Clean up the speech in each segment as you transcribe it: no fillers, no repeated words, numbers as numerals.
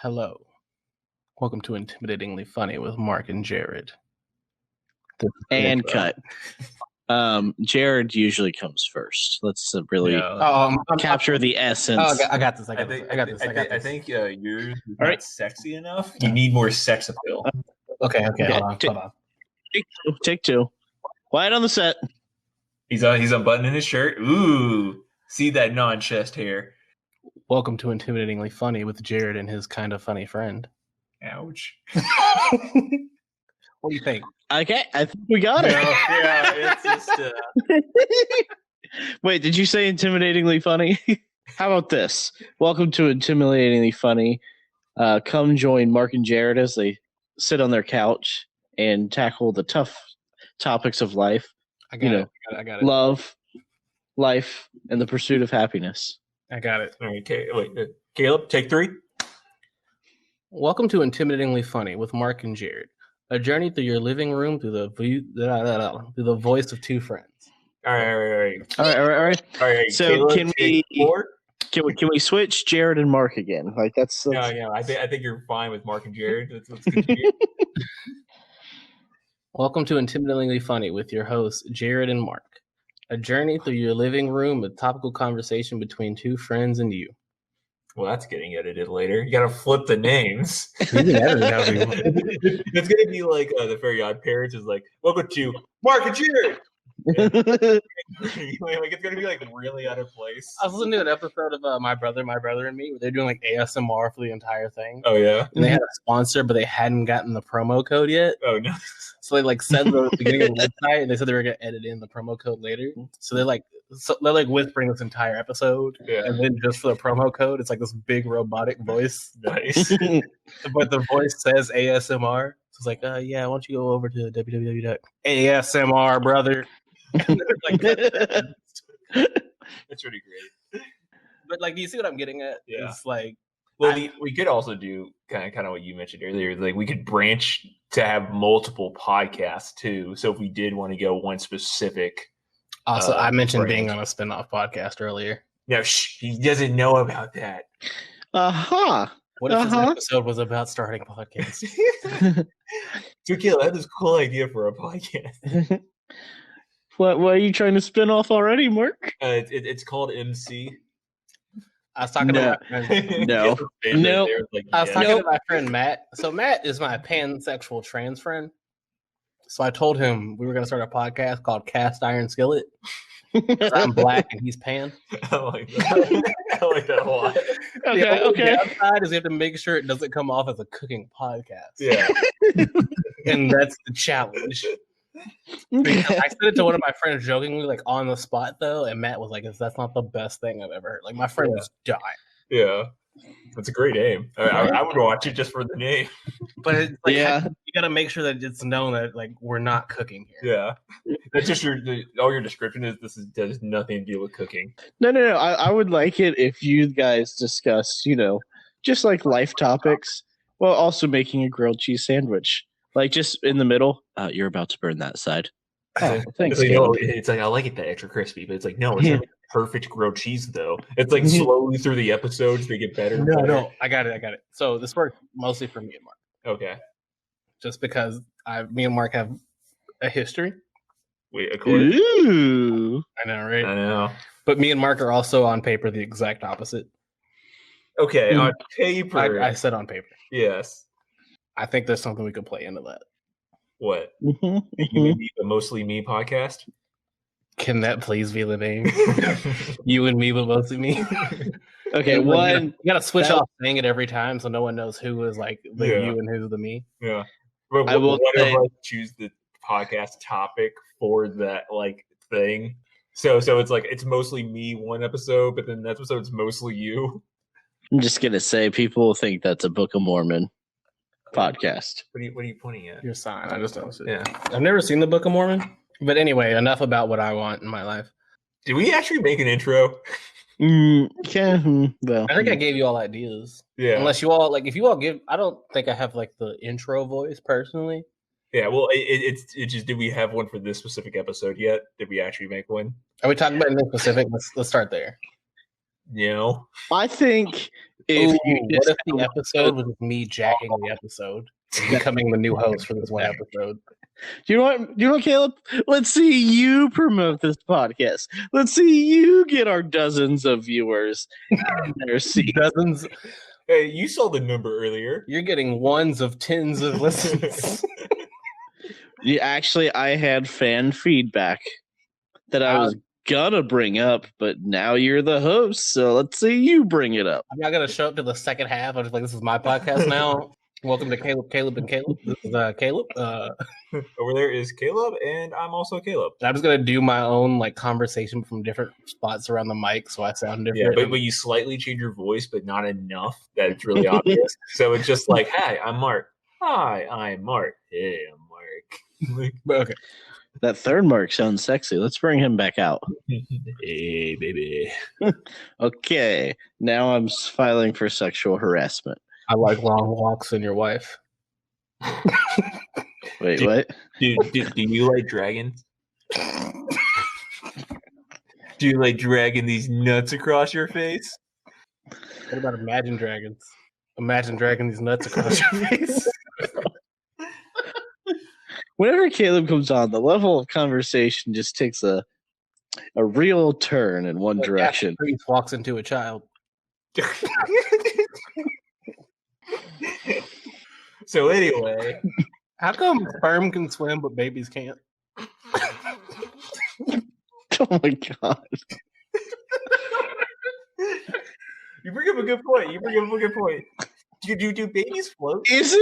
Hello. Welcome to Intimidatingly Funny with Mark and Jared. And cut. Jared usually comes first. Let's really capture the essence. I got this. I think yours is not sexy enough. You need more sex appeal. Okay. Hold on. Take two. Quiet on the set. He's unbuttoning his shirt. Ooh, see that non-chest hair. Welcome to Intimidatingly Funny with Jared and his kind of funny friend. Ouch. What do you think? Okay, I think we got it. Yeah, it's just. Wait, did you say intimidatingly funny? How about this? Welcome to Intimidatingly Funny. Come join Mark and Jared as they sit on their couch and tackle the tough topics of life. I got it. Love, life, and the pursuit of happiness. I got it. All right, wait, Caleb, take 3. Welcome to Intimidatingly Funny with Mark and Jared. A journey through your living room through the voice of two friends. All right. So Caleb, can we switch Jared and Mark again? Like that's No. I think you're fine with Mark and Jared. Let's continue. Welcome to Intimidatingly Funny with your hosts Jared and Mark. A journey through your living room, a topical conversation between two friends and you. Well, that's getting edited later. You gotta flip the names. You can edit it. It's gonna be like the Very Odd Parents is like, welcome to Mark and Jared. It's gonna be like really out of place. I was listening to an episode of My Brother and Me where they're doing like ASMR for the entire thing. Oh yeah. And they had a sponsor, but they hadn't gotten the promo code yet. Oh no. So they like said at the beginning of the website, and they said they were gonna edit in the promo code later. So they're like whispering this entire episode, and then just for the promo code, it's like this big robotic voice. Nice. But the voice says ASMR. So it's like, yeah, why don't you go over to www.asmr, brother. That's pretty great. But like, do you see what I'm getting at? Yeah. It's like, well, we could also do kind of what you mentioned earlier. Like, we could branch to have multiple podcasts too. So if we did want to go one specific. Also, I mentioned being on a spinoff podcast earlier. No, he doesn't know about that. What if this episode was about starting a podcast? So, Caleb, I had this cool idea for a podcast. What are you trying to spin off already, Mark? It's called MC. I was talking to my friend. No. I was talking to my friend Matt. So Matt is my pansexual trans friend. So I told him we were going to start a podcast called Cast Iron Skillet. I'm black and he's pan. I like that a lot. Okay. The upside is you have to make sure it doesn't come off as a cooking podcast. Yeah. And that's the challenge. I said it to one of my friends jokingly, like on the spot though, and Matt was like, "That's not the best thing I've ever heard." Like my friend was dying. Yeah, that's a great name. I would watch it just for the name. But it's like, you got to make sure that it's known that like we're not cooking here. Yeah, that's just all your description is. Does nothing to do with cooking. No. I would like it if you guys discuss, just like life topics, while also making a grilled cheese sandwich. Like just in the middle, you're about to burn that side. Oh, thanks. It's like I like it that extra crispy, but it's like no, it's not like perfect grilled cheese though. It's like slowly through the episodes they get better. No, I got it. So this worked mostly for me and Mark. Okay. Just because me and Mark have a history. Wait, according. Ooh. I know, right? I know. But me and Mark are also on paper the exact opposite. Okay, on paper. I said on paper. Yes. I think there's something we could play into that. What? You and me, but mostly me podcast? Can that please be the name? You and me, but mostly me. Okay, you gotta switch off saying it every time so no one knows who is like the you and who's the me. Yeah. But I will choose the podcast topic for that like thing. So it's like it's mostly me one episode, but then the episode's mostly you. I'm just gonna say people think that's a Book of Mormon podcast. What are you pointing at? Your sign. I just don't see it. Yeah. I've never seen the Book of Mormon. But anyway, enough about what I want in my life. Did we actually make an intro? Well, I think I gave you all ideas. Yeah. Unless you all if you all give, I don't think I have like the intro voice personally. Yeah. Well, it's just, did we have one for this specific episode yet? Did we actually make one? Are we talking about anything specific? Let's start there. You know, I think If you what just if the episode was me jacking the episode, becoming the new host for this one episode? Do you know what, Caleb? Let's see you promote this podcast. Let's see you get our dozens of viewers in their seats. Dozens. Hey, you saw the number earlier. You're getting ones of tens of listens. Yeah, actually, I had fan feedback that I was gonna bring up, but now you're the host, so let's see you bring it up. I'm not gonna show up to the second half. I'm just like, this is my podcast now. Welcome to Caleb, and Caleb. This is Caleb. Over there is Caleb, and I'm also Caleb. I'm just gonna do my own like conversation from different spots around the mic, so I sound different. Yeah, but you slightly change your voice, but not enough that it's really obvious. So it's just like, "Hi, I'm Mark. Hi, I'm Mark. Hey, I'm Mark." Okay. That third Mark sounds sexy. Let's bring him back out. Hey, baby. Okay, now I'm filing for sexual harassment. I like long walks and your wife. Wait, what? Do you like dragons? Do you like dragging these nuts across your face? What about Imagine Dragons? Imagine dragging these nuts across your face. Whenever Caleb comes on, the level of conversation just takes a real turn in one direction. Priest walks into a child. So anyway, how come sperm can swim but babies can't? Oh my god! You bring up a good point. Do babies float? Is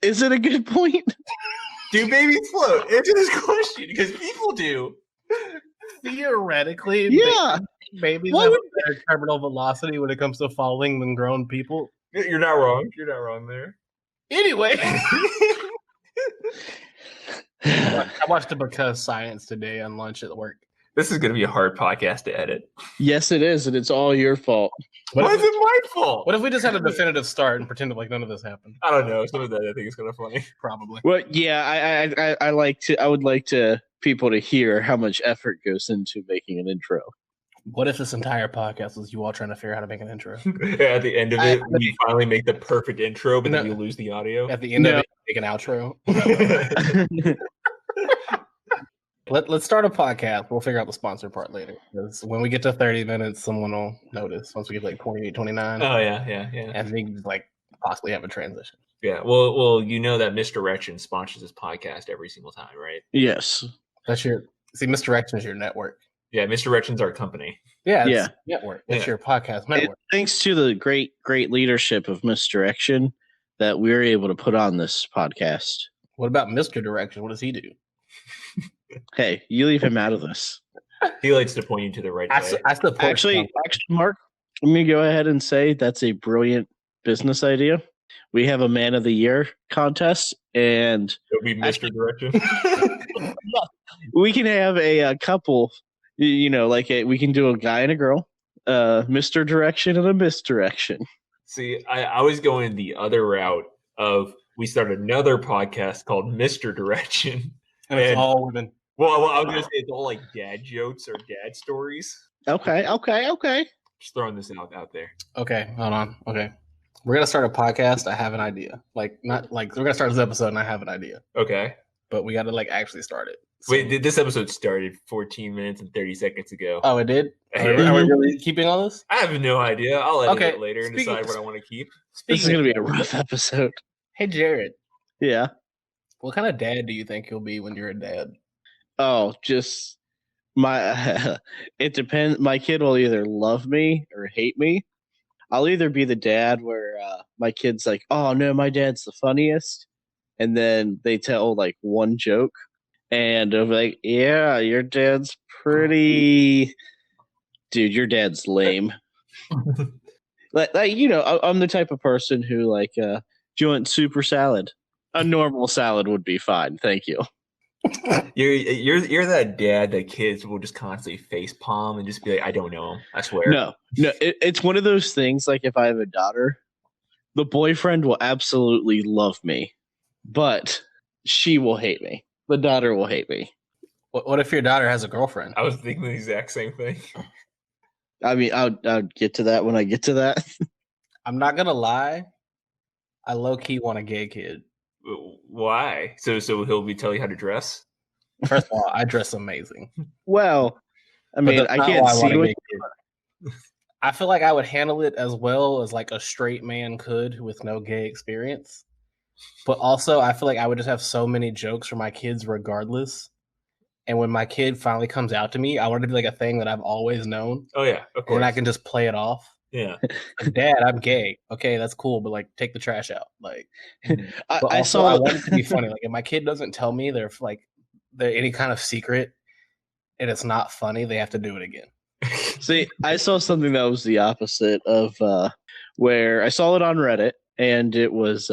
it a good point? Do babies float? Answer this question because people do. Theoretically, Yeah. Babies have a better terminal velocity when it comes to falling than grown people. You're not wrong. You're not wrong there. Anyway, I watched the Because Science today on lunch at work. This is going to be a hard podcast to edit. Yes, it is, and it's all your fault. Why is it my fault? What if we just had a definitive start and pretended like none of this happened? I don't know. Some of that I think is kind of funny. Probably. Well, yeah, I would like people to hear how much effort goes into making an intro. What if this entire podcast was you all trying to figure out how to make an intro? Yeah, at the end of it, we finally make the perfect intro, but then you lose the audio. At the end of it, make an outro. Let's start a podcast. We'll figure out the sponsor part later. Because when we get to 30 minutes, someone will notice. Once we get like 28, 29. Oh, yeah. And we like possibly have a transition. Yeah, well, you know that Misdirection sponsors this podcast every single time, right? Yes. Misdirection is your network. Yeah, Misdirection's our company. Yeah, it's network. It's your podcast network. Thanks to the great leadership of Misdirection that we're able to put on this podcast. What about Mr. Direction? What does he do? Hey, you leave him out of this. He likes to point you to the right way. I support Actually, Mark, let me go ahead and say that's a brilliant business idea. We have a Man of the Year contest, and it'll be Mr. Direction. We can have a couple. We can do a guy and a girl, Mr. Direction and a Misdirection. See, I was going the other route of we start another podcast called Mr. Direction. And it's all women. Well, I was going to say it's all like dad jokes or dad stories. Okay. Just throwing this out there. Okay, hold on. Okay. We're going to start a podcast. I have an idea. We're going to start this episode and I have an idea. Okay. But we got to actually start it. So, wait, this episode started 14 minutes and 30 seconds ago. Oh, it did? Are we really keeping all this? I have no idea. I'll edit it later and decide what I want to keep. This is going to be a rough episode. Hey, Jared. Yeah? What kind of dad do you think you'll be when you're a dad? Oh, just it depends. My kid will either love me or hate me. I'll either be the dad where my kid's like, oh, no, my dad's the funniest. And then they tell one joke. And I'm like, yeah, your dad's pretty... Dude, your dad's lame. I'm the type of person who do you want super salad? A normal salad would be fine, thank you. You're that dad that kids will just constantly face palm and just be like, I don't know him. I swear. No, it's one of those things. Like if I have a daughter, the boyfriend will absolutely love me, but she will hate me. The daughter will hate me. What if your daughter has a girlfriend? I was thinking the exact same thing. I mean, I'll get to that when I get to that. I'm not gonna lie. I low key want a gay kid. Why? So he'll be telling you how to dress? First of all, I dress amazing. Well, I mean, I can't see what. I feel like I would handle it as well as like a straight man could with no gay experience. But also, I feel like I would just have so many jokes for my kids regardless. And when my kid finally comes out to me, I want it to be like a thing that I've always known. Oh, yeah, of course. And I can just play it off. Yeah. Like, Dad, I'm gay. Okay, that's cool, but like take the trash out. Like, I want it to be funny. Like if my kid doesn't tell me they're any kind of secret and it's not funny, they have to do it again. See, I saw something that was the opposite of where I saw it on Reddit, and it was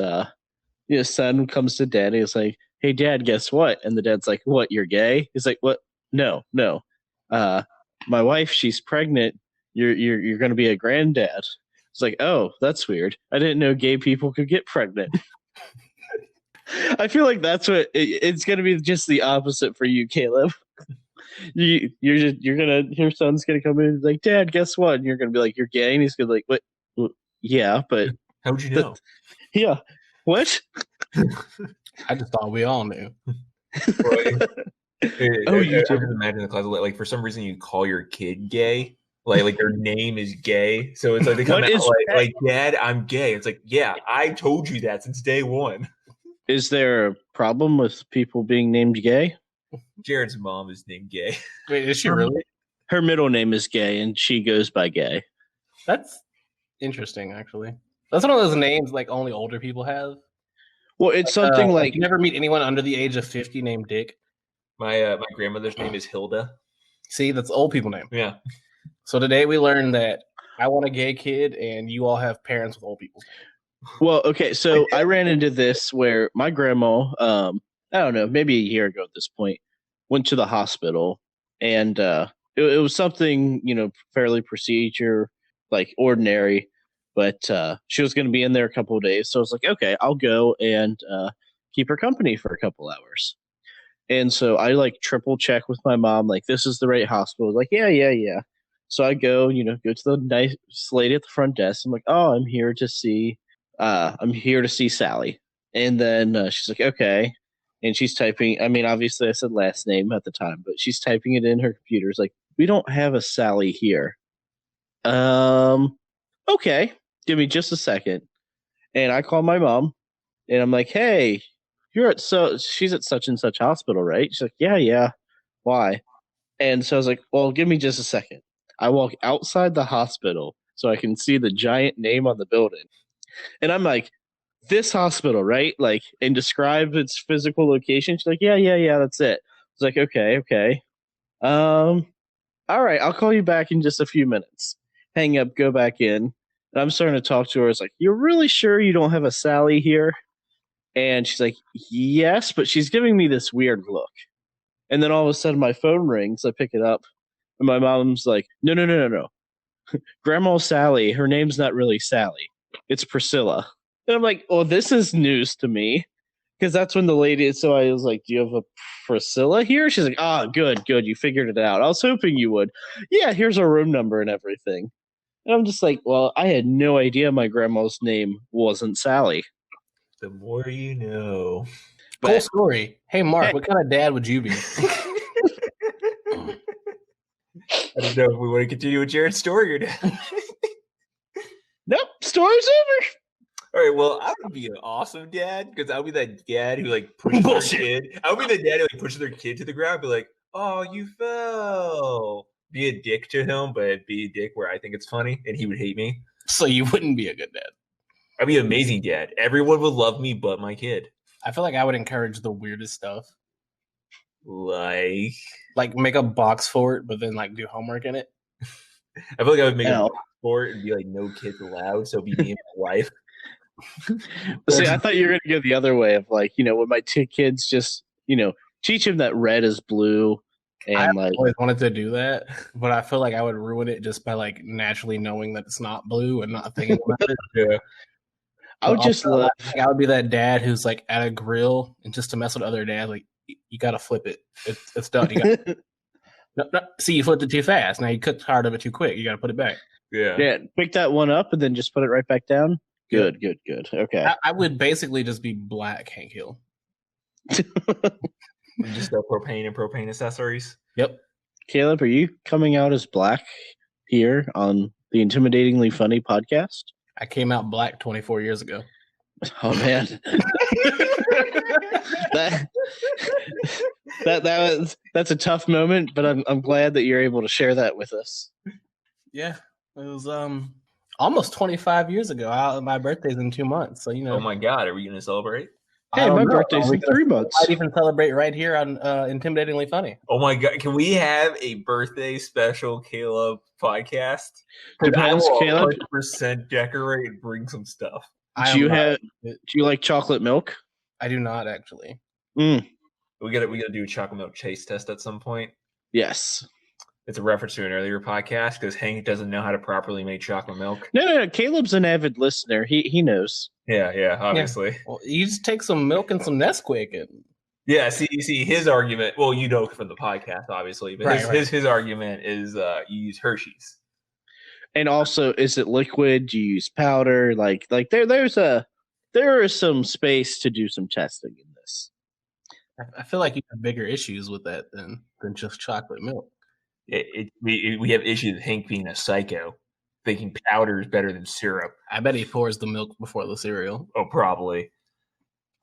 son comes to dad, and he's like, "Hey, Dad, guess what?" And the dad's like, "What? You're gay?" He's like, "What? No. My wife, she's pregnant. You're going to be a granddad." It's like, "Oh, that's weird. I didn't know gay people could get pregnant." I feel like that's what it's going to be, just the opposite for you, Caleb. Your son's gonna come in and be like, "Dad, guess what?" And you're gonna be like, "You're gay," and he's gonna be like, "What? Well, yeah, but how'd you know?" Yeah, what? I just thought we all knew. You just imagine the closet, like for some reason you call your kid gay, like their name is gay, so it's like they come out like, "Dad, I'm gay." It's like, yeah, I told you that since day one. Is there a problem with people being named gay? Jared's mom is named Gay. Wait, is she really? Her middle name is Gay, and she goes by Gay. That's interesting, actually. That's one of those names like only older people have. Well, it's something like you never meet anyone under the age of 50 named Dick. My grandmother's name is Hilda. See, that's old people name. Yeah. So today we learned that I want a gay kid, and you all have parents with old people's names. Well, okay, so I ran into this where my grandma, I don't know, maybe a year ago at this point, went to the hospital, and it was something, fairly procedure, like ordinary, but she was going to be in there a couple of days. So I was like, okay, I'll go and keep her company for a couple hours. And so I like triple check with my mom, like, this is the right hospital. Like, yeah. So I go to the nice lady at the front desk. I'm like, oh, I'm here to see Sally. And then she's like, okay. And she's typing, obviously I said last name at the time, but she's typing it in her computer. It's like, we don't have a Sally here. Okay, give me just a second. And I call my mom, and I'm like, hey, she's at such and such hospital, right? She's like, yeah. Why? And so I was like, well, give me just a second. I walk outside the hospital so I can see the giant name on the building. And I'm like, this hospital, right? Like, and describe its physical location. She's like, yeah, that's it. I was like, okay. All right, I'll call you back in just a few minutes. Hang up, go back in. And I'm starting to talk to her. It's like, you're really sure you don't have a Sally here? And she's like, yes, but she's giving me this weird look. And then all of a sudden my phone rings. I pick it up. And my mom's like, no. Grandma Sally, her name's not really Sally. It's Priscilla. And I'm like, oh, this is news to me. Because that's when the lady, so I was like, do you have a Priscilla here? She's like, good, you figured it out. I was hoping you would. Yeah, here's our room number and everything. And I'm just like, well, I had no idea my grandma's name wasn't Sally. The more you know. Cool story. Hey, Mark, what kind of dad would you be? I don't know if we want to continue with Jared's story or not. Nope, story's over. All right, well, I would be an awesome dad because I would be that dad who like pushes their kid. I would be the dad who like pushes their kid to the ground, be like, "Oh, you fell." Be a dick to him, but be a dick where I think it's funny, and he would hate me. So you wouldn't be a good dad. I'd be an amazing dad. Everyone would love me, but my kid. I feel like I would encourage the weirdest stuff, like make a box for it, but then like do homework in it. I feel like I would make a box for it and be like, "No kids allowed." So it'd be me and my wife. See, I thought you were going to go the other way of like, when my two kids just, teach them that red is blue. And I always wanted to do that, but I feel like I would ruin it just by like naturally knowing that it's not blue and not thinking about it. Yeah. I would just love. I would be that dad who's like at a grill and just to mess with other dads, like you got to flip it. It's done. You got no, see, you flipped it too fast. Now you cooked part of it too quick. You got to put it back. Yeah, pick that one up and then just put it right back down. Good. Okay. I would basically just be black Hank Hill. You just sell propane and propane accessories. Yep. Caleb, are you coming out as black here on the Intimidatingly Funny podcast? I came out black 24 years ago. Oh man. that's a tough moment, but I'm glad that you're able to share that with us. Yeah. It was almost 25 years ago. My birthday's in 2 months, so Oh my God, are we gonna celebrate? Hey, my birthday's in 3 months. Might even celebrate right here on Intimidatingly Funny. Oh my God, can we have a birthday special Caleb podcast? Depends, Caleb. 100% decorate and bring some stuff. Do you like chocolate milk? I do not actually. We gotta do a chocolate milk taste test at some point. Yes. It's a reference to an earlier podcast because Hank doesn't know how to properly make chocolate milk. No. Caleb's an avid listener. He knows. Yeah, obviously. Yeah. Well, you just take some milk and some Nesquik and. Yeah, see his argument. Well, you know from the podcast, obviously, but his argument is you use Hershey's. And also, is it liquid? Do you use powder? Like there is some space to do some testing in this. I feel like you have bigger issues with that than just chocolate milk. We have issues with Hank being a psycho, thinking powder is better than syrup. I bet he pours the milk before the cereal. Oh, probably.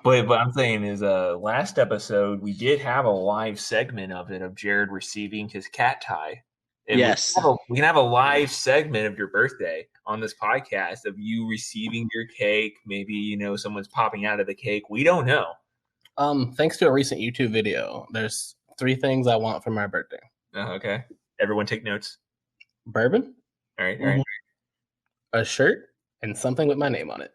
But what I'm saying is, last episode we did have a live segment of Jared receiving his cat tie. And yes, we can have a live segment of your birthday on this podcast of you receiving your cake. Maybe someone's popping out of the cake. We don't know. Thanks to a recent YouTube video, there's 3 things I want for my birthday. Okay. Everyone take notes. Bourbon. All right. A shirt and something with my name on it.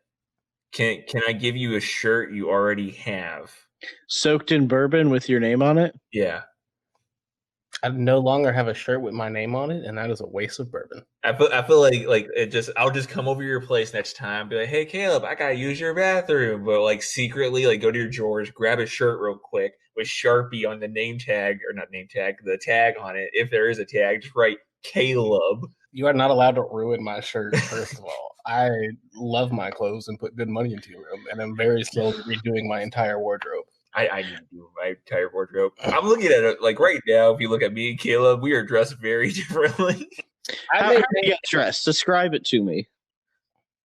Can I give you a shirt you already have? Soaked in bourbon with your name on it? Yeah. I no longer have a shirt with my name on it, and that is a waste of bourbon. I feel like I'll just come over to your place next time, be like, hey Caleb, I gotta use your bathroom, but secretly go to your drawers, grab a shirt real quick with Sharpie on the name tag, or not name tag, the tag on it. If there is a tag, just write Caleb. You are not allowed to ruin my shirt, first of all. I love my clothes and put good money into them, and I'm very slowly redoing my entire wardrobe. I need to do my entire wardrobe. I'm looking at it right now. If you look at me and Caleb, we are dressed very differently. How do you get dressed? Describe it to me.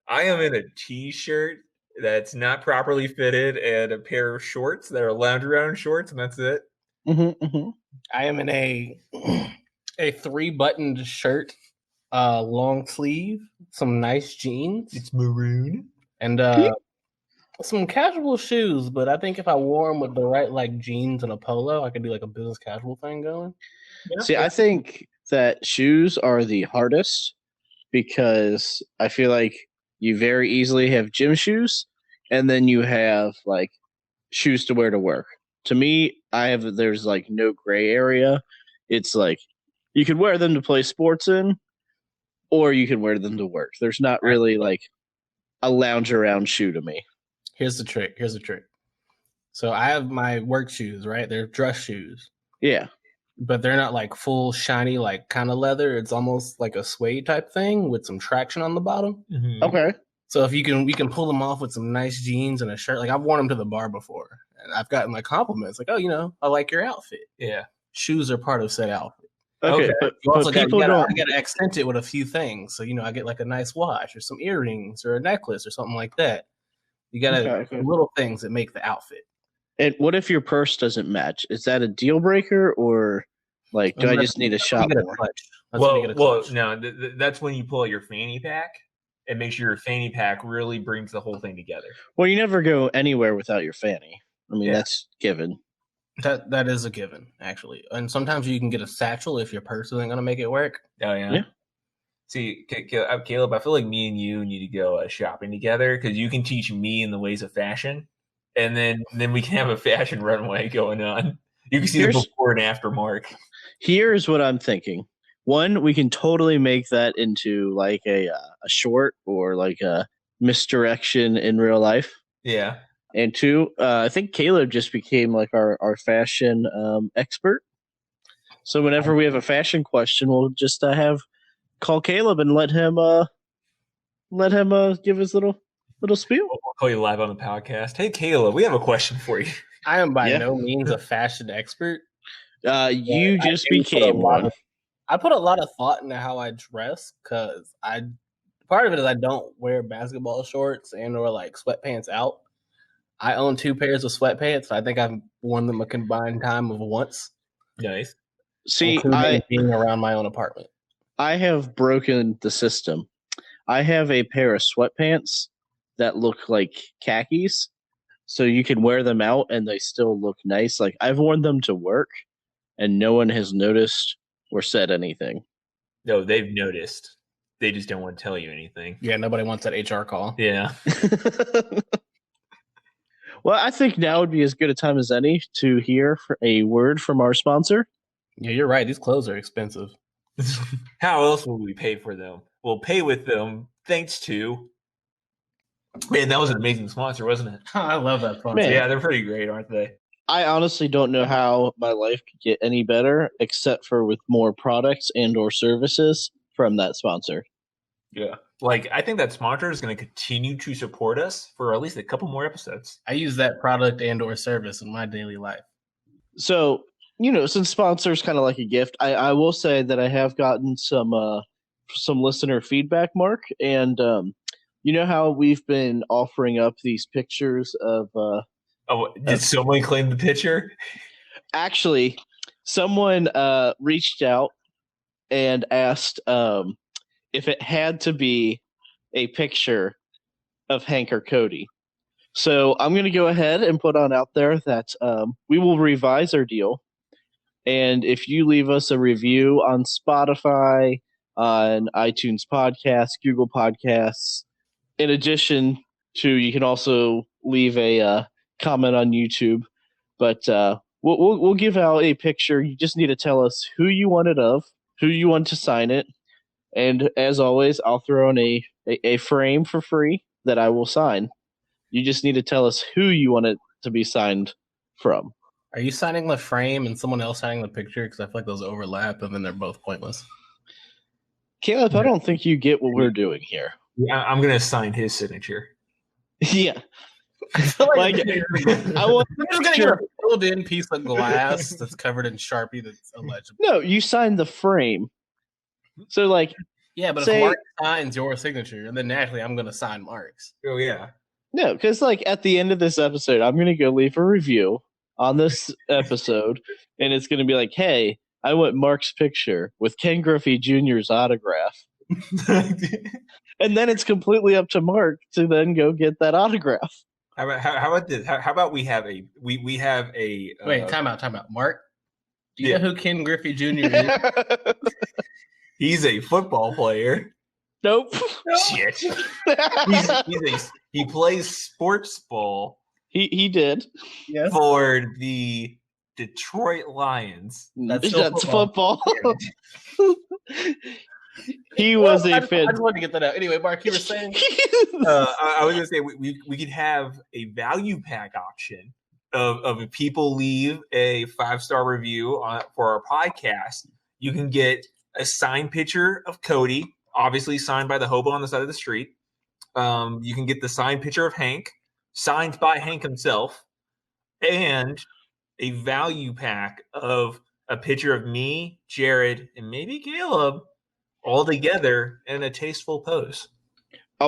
I am in a t-shirt that's not properly fitted and a pair of shorts that are lounge around shorts, and that's it. I am in a 3-buttoned shirt, long sleeve, some nice jeans. It's maroon. And some casual shoes, but I think if I wore them with the right jeans and a polo, I could do a business casual thing going. Yeah. See, I think that shoes are the hardest because I feel like you very easily have gym shoes and then you have shoes to wear to work. To me, there's no gray area. It's you could wear them to play sports in or you can wear them to work. There's not really a lounge around shoe to me. Here's the trick. So I have my work shoes, right? They're dress shoes. Yeah. But they're not full shiny, kind of leather. It's almost like a suede type thing with some traction on the bottom. Mm-hmm. Okay. So if we can pull them off with some nice jeans and a shirt. I've worn them to the bar before, and I've gotten compliments oh, I like your outfit. Yeah. Shoes are part of said outfit. Okay. But you also got to accent it with a few things. So I get a nice watch or some earrings or a necklace or something like that. You got little things that make the outfit. And what if your purse doesn't match? Is that a deal breaker, or do I just need to shop more? Well, no, that's when you pull out your fanny pack and make sure your fanny pack really brings the whole thing together. Well, you never go anywhere without your fanny. I mean, that's given. That is a given, actually. And sometimes you can get a satchel if your purse isn't going to make it work. Oh, yeah. See, Caleb, I feel like me and you need to go shopping together because you can teach me in the ways of fashion, and then we can have a fashion runway going on. You can see the before and after mark. Here's what I'm thinking. One, we can totally make that into a short or a misdirection in real life. Yeah. And 2, I think Caleb just became our fashion expert. So whenever we have a fashion question, we'll just have call Caleb and let him give his little spiel. We'll call you live on the podcast. Hey, Caleb, we have a question for you. I am by no means a fashion expert. You just became one. I put a lot of thought into how I dress because part of it is I don't wear basketball shorts and or like sweatpants out. I own 2 pairs of sweatpants. I think I've worn them a combined time of once. Nice. See, being around my own apartment. I have broken the system. I have a pair of sweatpants that look like khakis, so you can wear them out and they still look nice. Like I've worn them to work, and no one has noticed or said anything. No, they've noticed. They just don't want to tell you anything. Yeah, nobody wants that HR call. Yeah. Well, I think now would be as good a time as any to hear a word from our sponsor. Yeah, you're right. These clothes are expensive. How else will we pay for them? We'll pay with them thanks to... Man, that was an amazing sponsor, wasn't it? I love that sponsor. Man. Yeah, they're pretty great, aren't they? I honestly don't know how my life could get any better except for with more products and or services from that sponsor. Yeah. Like, I think that sponsor is going to continue to support us for at least a couple more episodes. I use that product and or service in my daily life. So, since sponsor is kind of like a gift, I will say that I have gotten some listener feedback, Mark, and you know how we've been offering up these pictures of did someone claim the picture? Actually, someone reached out and asked if it had to be a picture of Hank or Cody. So I'm going to go ahead and put on out there that we will revise our deal. And if you leave us a review on Spotify, on iTunes Podcasts, Google Podcasts, in addition to, you can also leave a comment on YouTube. But we'll give out a picture. You just need to tell us who you want it of, who you want to sign it. And as always, I'll throw in a frame for free that I will sign. You just need to tell us who you want it to be signed from. Are you signing the frame and someone else signing the picture? Because I feel like those overlap and then they're both pointless. Caleb, I don't think you get what we're doing here. Yeah, I'm going to sign his signature. Yeah. I feel like I want I'm just going to get a filled-in piece of glass that's covered in Sharpie that's illegible. No, you signed the frame. So, yeah, but if Mark signs your signature, then naturally I'm going to sign Mark's. Oh, yeah. No, because, at the end of this episode, I'm going to go leave a review on this episode, and it's going to be like, hey, I want Mark's picture with Ken Griffey Jr.'s autograph. And then it's completely up to Mark to then go get that autograph. How about this? How about we have a we have a wait, time out. Mark, do you know who Ken Griffey Jr. is? He's a football player. Nope. Shit. He plays sports ball. He did. Yes. For the Detroit Lions. That's football. He was a fan. I just wanted to get that out. Anyway, Mark, you were saying? I was going to say we could have a value pack auction of if people leave a 5-star review for our podcast. You can get a signed picture of Cody, obviously signed by the hobo on the side of the street. You can get the signed picture of Hank, signed by Hank himself, and a value pack of a picture of me, Jared, and maybe Caleb all together in a tasteful pose.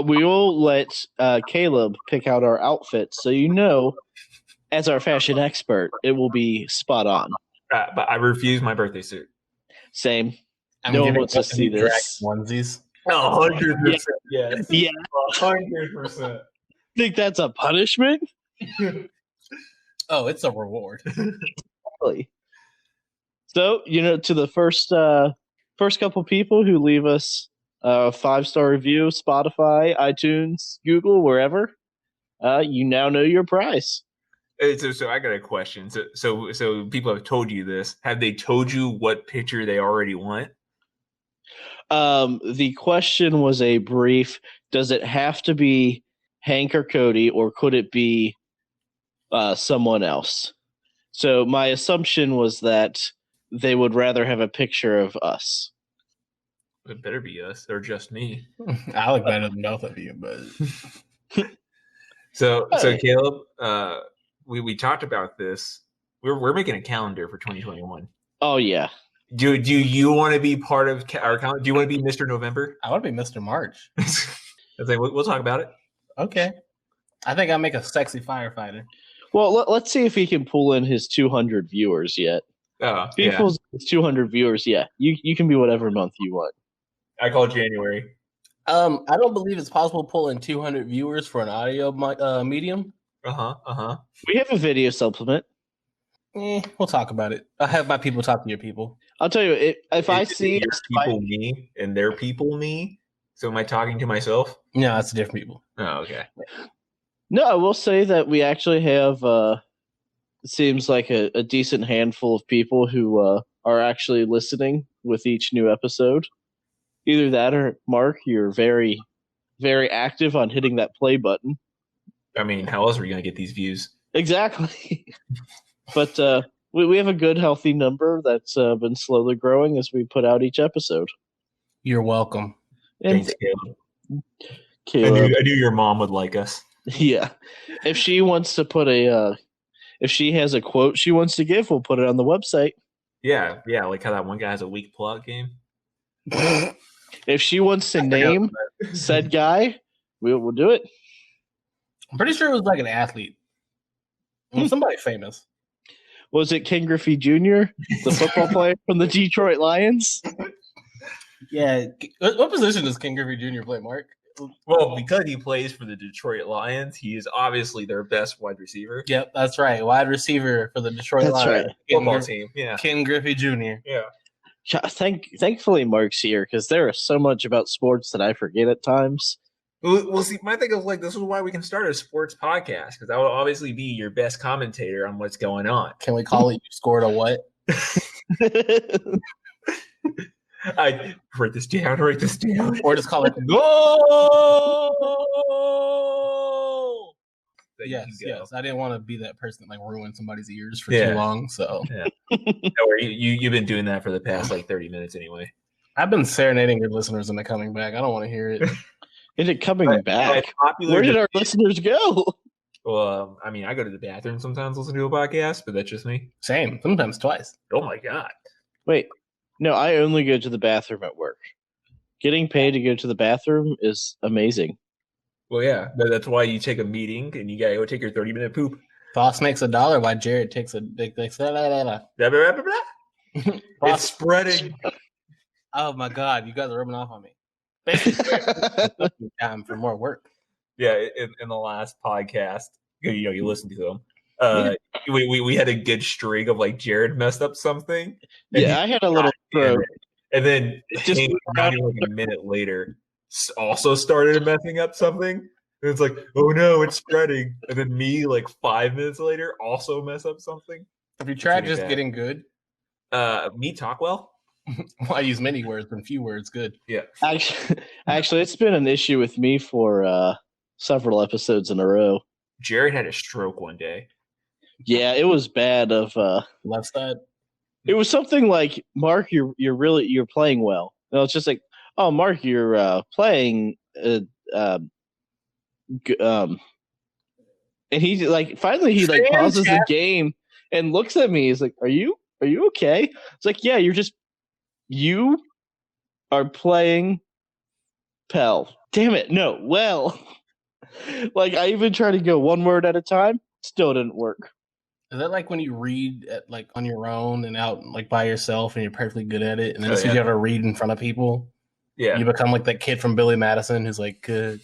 We will let Caleb pick out our outfits, so as our fashion expert, it will be spot on. But I refuse my birthday suit. Same. No one wants to see this. Onesies. 100%. Yes. Yeah. 100%. Think that's a punishment? Oh, it's a reward. So, to the first couple people who leave us a 5-star review, Spotify, iTunes, Google, wherever, you now know your prize. So I got a question. So people have told you this. Have they told you what picture they already want? The question was a brief, does it have to be Hank or Cody, or could it be someone else? So my assumption was that they would rather have a picture of us. It better be us or just me. I look better than both of you, but so Caleb, we talked about this. We're making a calendar for 2021. Oh yeah. Do you want to be part of our calendar? Do you want to be Mr. November? I want to be Mr. March. I think we'll talk about it. Okay. I think I'll make a sexy firefighter. Well, let's see if he can pull in his 200 viewers yet. Oh, If he pulls his 200 viewers, you can be whatever month you want. I call January. I don't believe it's possible to pull in 200 viewers for an audio medium. We have a video supplement. We'll talk about it. I'll have my people talk to your people. I'll tell you, if I see your people me and their people me, so am I talking to myself? No, that's different people. Oh, okay. No, I will say that we actually have, it seems like a decent handful of people who are actually listening with each new episode. Either that or, Mark, you're very, very active on hitting that play button. I mean, how else are we going to get these views? Exactly. But we have a good, healthy number that's been slowly growing as we put out each episode. You're welcome. And Thanks, Caleb. Caleb. I knew your mom would like us. Yeah. If she wants to put if she has a quote she wants to give, we'll put it on the website. Yeah, like how that one guy has a weak plug game. If she wants to name said guy, we'll do it. I'm pretty sure it was like an athlete. Somebody famous. Was it Ken Griffey Jr., the football player from the Detroit Lions? Yeah. What position does Ken Griffey Jr. play, Mark? Well, because he plays for the Detroit Lions, he is obviously their best wide receiver. Yep, that's right. Wide receiver for the Detroit Lions. Right. Football team, yeah. Ken Griffey Jr. Yeah. Thankfully, Mark's here because there is so much about sports that I forget at times. Well, see, my thing is like this is why we can start a sports podcast because I will obviously be your best commentator on what's going on. Can we call it "You scored a what"? I write this down. Or just call it "Goal." Yes. I didn't want to be that person that like ruined somebody's ears for too long. So you've been doing that for the past like 30 minutes anyway. I've been serenading your listeners into coming back. I don't want to hear it. Is it coming back? Where did our listeners go? Well, I mean, I go to the bathroom sometimes, listen to a podcast, but that's just me. Same. Sometimes twice. Oh my god. Wait, no, I only go to the bathroom at work. Getting paid to go to the bathroom is amazing. Well, yeah, that's why you take a meeting and you gotta go take your 30-minute poop. Boss makes $1 while Jared takes a big. It's spreading. Oh my god, you guys are rubbing off on me. Time for more work. Yeah, in the last podcast, you listened to them. We had a good string of like Jared messed up something. Yeah, I had a little throat. And then just like a minute later, also started messing up something. And it's like, oh no, it's spreading. And then me, like 5 minutes later, also mess up something. Have you tried just getting good? Me talk well? Well, I use many words, but few words good. Yeah. Actually, it's been an issue with me for several episodes in a row. Jared had a stroke one day. Yeah, it was bad. Of left side. It was something like, Mark, you're playing well. No, it's just like, oh, Mark, you're playing. And he like finally he like pauses the game and looks at me. He's like, "Are you okay?" It's like, "Yeah, you are playing Pell." Damn it, no. Well, like I even tried to go one word at a time, still didn't work. Is that like when you read at, like on your own and out like by yourself and you're perfectly good at it, and then you have to read in front of people? Yeah, you become like that kid from Billy Madison who's like, good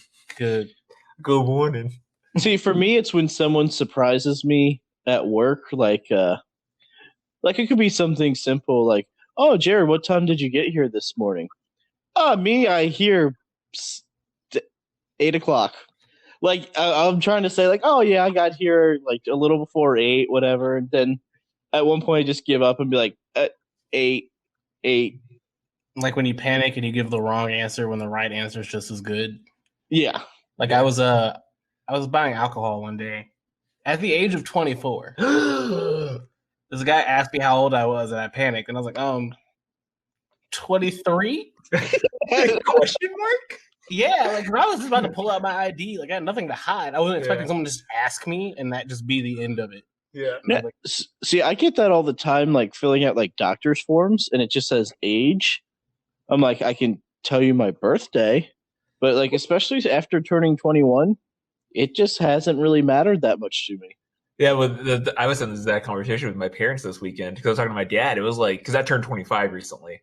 morning. See, for me, it's when someone surprises me at work, like it could be something simple, like, "Oh, Jared, what time did you get here this morning?" Me, I hear 8 o'clock. Like I'm trying to say, like, "Oh yeah, I got here like a little before 8, whatever." And then at one point, I just give up and be like, 8. Like when you panic and you give the wrong answer when the right answer is just as good. Yeah. Like I was buying alcohol one day at the age of 24. This guy asked me how old I was and I panicked and I was like, 23? Question mark? Yeah, like I was just about to pull out my ID. Like I had nothing to hide. I wasn't expecting someone to just ask me and that just be the end of it. Yeah. Like, See, I get that all the time, like filling out like doctor's forms, and it just says age. I'm like, I can tell you my birthday, but like, especially after turning 21, it just hasn't really mattered that much to me. Yeah, well, I was in that conversation with my parents this weekend because I was talking to my dad. It was like, because I turned 25 recently,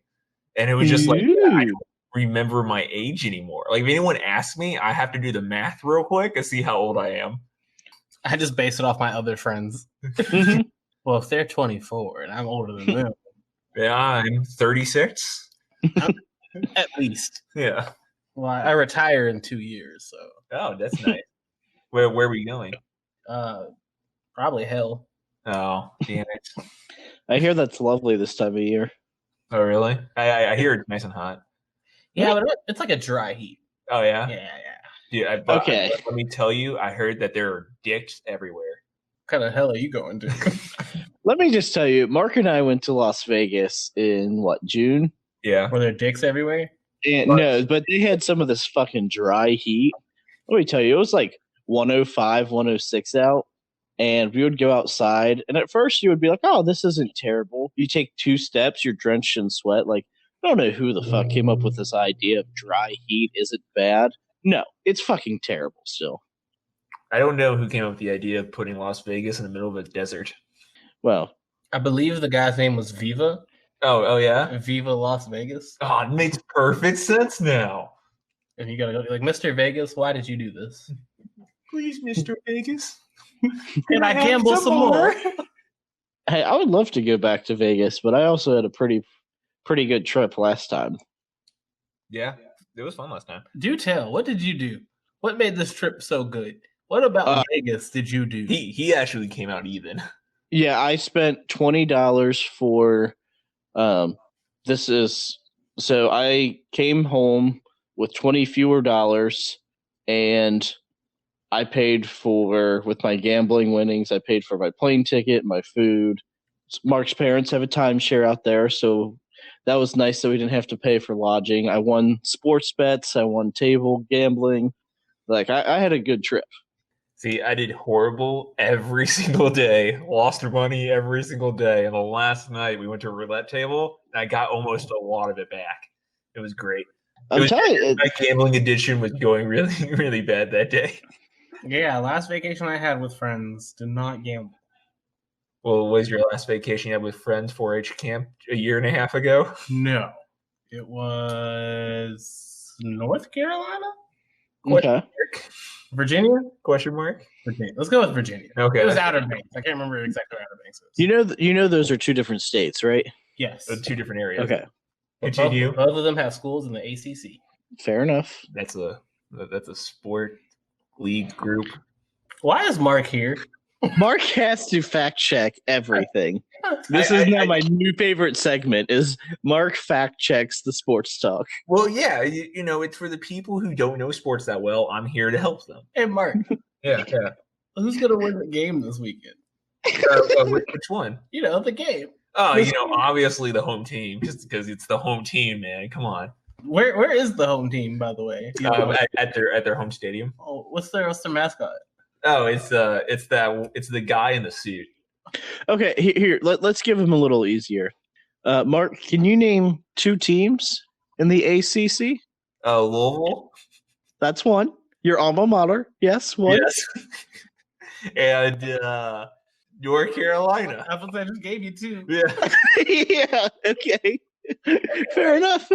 and it was just like, I don't remember my age anymore. Like, if anyone asks me, I have to do the math real quick and see how old I am. I just base it off my other friends. Well, if they're 24 and I'm older than them, yeah, I'm 36. At least. Yeah. Well, I retire in 2 years, so. Oh, that's nice. Where are we going? Probably hell. Oh, damn it. I hear that's lovely this time of year. Oh, really? I hear it's nice and hot. Yeah, but it's like a dry heat. Oh, yeah? Yeah. Okay. Let me tell you, I heard that there are dicks everywhere. What kind of hell are you going to? Let me just tell you, Mark and I went to Las Vegas in June? Yeah. Were there dicks everywhere? No, but they had some of this fucking dry heat. Let me tell you, it was like 105, 106 out, and we would go outside, and at first you would be like, oh, this isn't terrible. You take 2 steps, you're drenched in sweat. Like, I don't know who the fuck came up with this idea of dry heat. Is it bad? No, it's fucking terrible still. I don't know who came up with the idea of putting Las Vegas in the middle of a desert. Well, I believe the guy's name was Viva. Oh yeah? Viva Las Vegas. Oh, it makes perfect sense now. And you gotta go like, Mr. Vegas, why did you do this? Please, Mr. Vegas. Can I gamble some more? Hey, I would love to go back to Vegas, but I also had a pretty good trip last time. Yeah, it was fun last time. Do tell. What did you do? What made this trip so good? What about Vegas did you do? He actually came out even. Yeah, I spent $20 for so I came home with 20 fewer dollars, and I paid with my gambling winnings, I paid for my plane ticket, my food. Mark's parents have a timeshare out there, so that was nice that we didn't have to pay for lodging. I won sports bets, I won table gambling. Like, I had a good trip. See, I did horrible every single day, lost money every single day. And the last night we went to a roulette table, and I got almost a lot of it back. It was great. I'm telling you, my gambling addiction was going really, really bad that day. Yeah, last vacation I had with friends did not gamble. Well, was your last vacation you had with friends 4-H camp a year and a half ago? No. It was North Carolina? Okay. Virginia? Question mark? Virginia. Let's go with Virginia. Okay. It was Outer Banks. I can't remember exactly where Outer Banks is. You know those are 2 different states, right? Yes. 2 different areas. Okay. Continue. Both of them have schools in the ACC. Fair enough. That's a sport league group. Why is Mark here? Mark has to fact check everything. This is now my new favorite segment is Mark fact checks the sports talk. Well, yeah, you know, it's for the people who don't know sports that well. I'm here to help them. Hey, Mark. Yeah. Who's going to win the game this weekend? Which one? You know, the game. Oh, obviously the home team, just because it's the home team, man. Come on. Where is the home team, by the way? At their home stadium. Oh, what's their mascot? Oh, it's the guy in the suit. Okay, here let's give him a little easier. Mark, can you name 2 teams in the ACC? Louisville. That's one. Your alma mater. Yes, one. Yes. And North Carolina. I just gave you 2. Yeah. Yeah. Okay. Fair enough.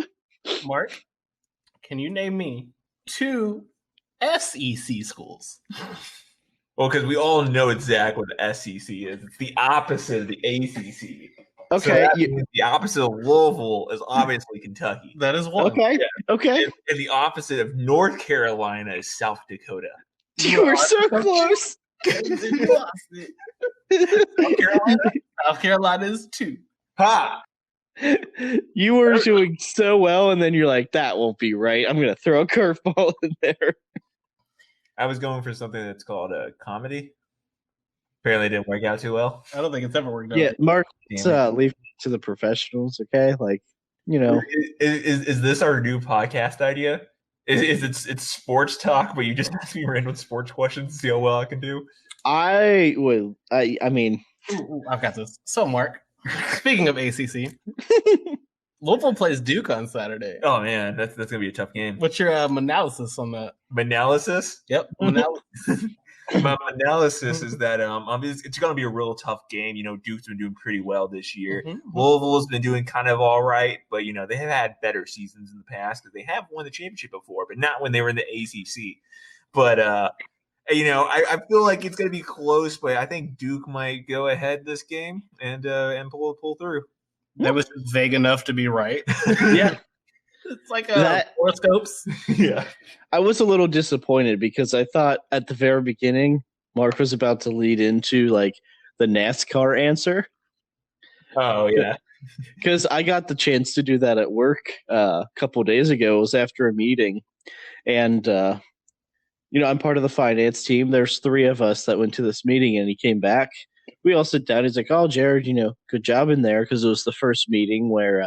Mark, can you name me 2 SEC schools? Well, because we all know exactly what the SEC is. It's the opposite of the ACC. Okay. So the opposite of Louisville is obviously Kentucky. That is one. Okay. Yeah. Okay. And the opposite of North Carolina is South Dakota. You were so close. You lost it. South Carolina is 2. Ha! You were doing so well, and then you're like, that won't be right. I'm going to throw a curveball in there. I was going for something that's called a comedy. Apparently it didn't work out too well. I don't think it's ever worked out. Yeah, Mark, let's leave it to the professionals, okay? Like, you know. Is this our new podcast idea? It's sports talk, but you just ask me random sports questions to see how well I can do? I mean, I've got this. So, Mark, speaking of ACC, Louisville plays Duke on Saturday. Oh man, that's gonna be a tough game. What's your analysis on that? Analysis? Yep, analysis. My analysis is that it's going to be a real tough game. Duke's been doing pretty well this year. Louisville's been doing kind of all right, but they have had better seasons in the past because they have won the championship before, but not when they were in the ACC. But I feel like it's going to be close, but I think Duke might go ahead this game and pull through. That was vague enough to be right. Yeah. It's like horoscopes. Yeah. I was a little disappointed because I thought at the very beginning Mark was about to lead into like the NASCAR answer. Oh yeah. Because I got the chance to do that at work a couple of days ago. It was after a meeting. And I'm part of the finance team. There's 3 of us that went to this meeting, and he came back. We all sit down. He's like, "Oh, Jared, good job in there," because it was the first meeting where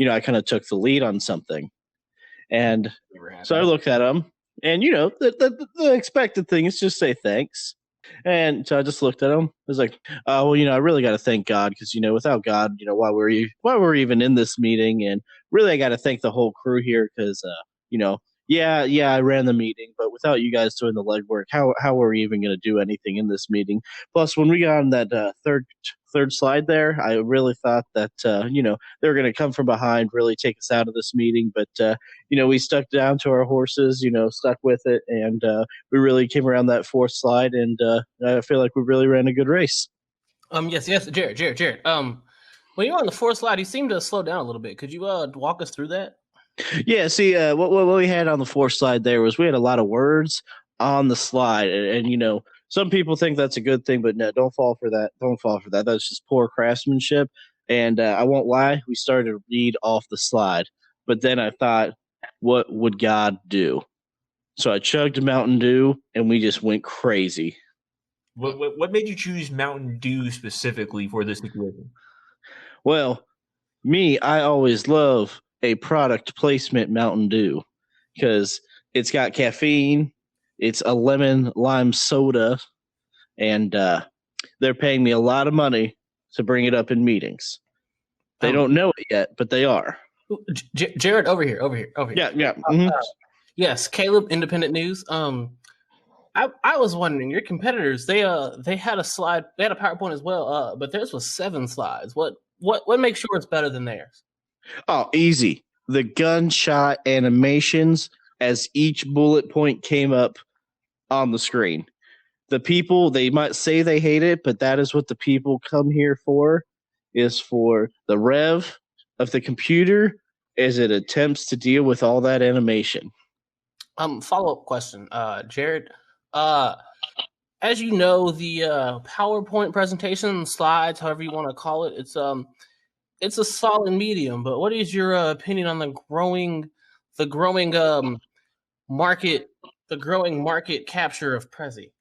I kind of took the lead on something. And so I looked at him, and the expected thing is just say thanks. And so I just looked at him. I was like, "Oh, well, I really got to thank God because without God, why we're even in this meeting, and really I got to thank the whole crew here because yeah, I ran the meeting, but without you guys doing the legwork, how are we even going to do anything in this meeting? Plus, when we got on that third slide there, I really thought that they were going to come from behind, really take us out of this meeting, but we stuck down to our horses, stuck with it, and we really came around that 4th slide, and I feel like we really ran a good race. Yes, Jared. When you're on the 4th slide, you seem to slow down a little bit. Could you walk us through that? Yeah, see, what we had on the 4th slide there was we had a lot of words on the slide, and some people think that's a good thing, but no, don't fall for that. Don't fall for that. That's just poor craftsmanship. And I won't lie, we started to read off the slide, but then I thought, what would God do? So I chugged Mountain Dew, and we just went crazy. What made you choose Mountain Dew specifically for this situation? Well, I always love a product placement Mountain Dew because it's got caffeine, it's a lemon lime soda, and they're paying me a lot of money to bring it up in meetings. They don't know it yet, but they are. Jared, over here. Yeah. Mm-hmm. Yes, Caleb, Independent News. I was wondering, your competitors, they had a slide, they had a PowerPoint as well, but theirs was 7 slides. What makes sure it's better than theirs? Oh, easy. The gunshot animations as each bullet point came up on the screen. The people, they might say they hate it, but that is what the people come here for, is for the rev of the computer as it attempts to deal with all that animation. Follow-up question, Jared. As you know, the PowerPoint presentation, slides, however you want to call it, it's a solid medium, but what is your opinion on the growing market capture of Prezi?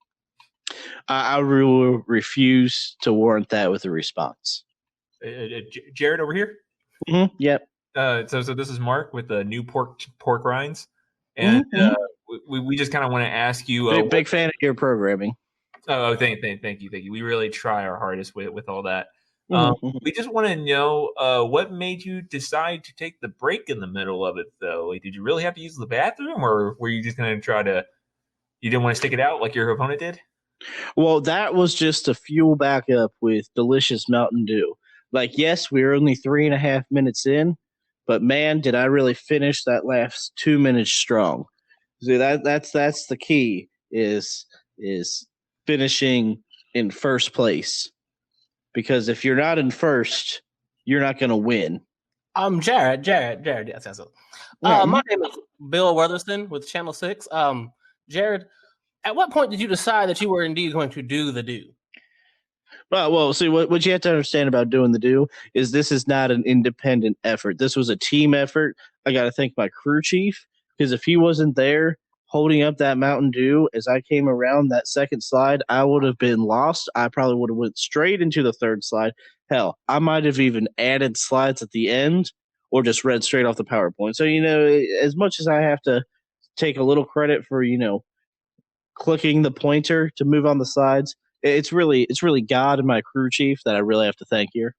I will refuse to warrant that with a response. Jared over here. Mm-hmm. Yep. So this is Mark with the new pork rinds, and we just kind of want to ask you. Big fan of your programming. Oh, thank you. We really try our hardest with all that. We just want to know what made you decide to take the break in the middle of it, though. Like, did you really have to use the bathroom, or were you just going to you didn't want to stick it out like your opponent did? Well, that was just a fuel backup with delicious Mountain Dew. Like, yes, we were only 3.5 minutes in, but man, did I really finish that last 2 minutes strong. See, that's the key is finishing in first place. Because if you're not in first, you're not going to win. Jared, yes. My name is Bill Weatherston with Channel 6. Jared, at what point did you decide that you were indeed going to do the do? Well, see, what you have to understand about doing the do is this is not an independent effort. This was a team effort. I got to thank my crew chief, because if he wasn't there holding up that Mountain Dew as I came around that second slide, I would have been lost. I probably would have went straight into the third slide. Hell, I might have even added slides at the end or just read straight off the PowerPoint. So, as much as I have to take a little credit for, clicking the pointer to move on the slides, it's really God and my crew chief that I really have to thank here.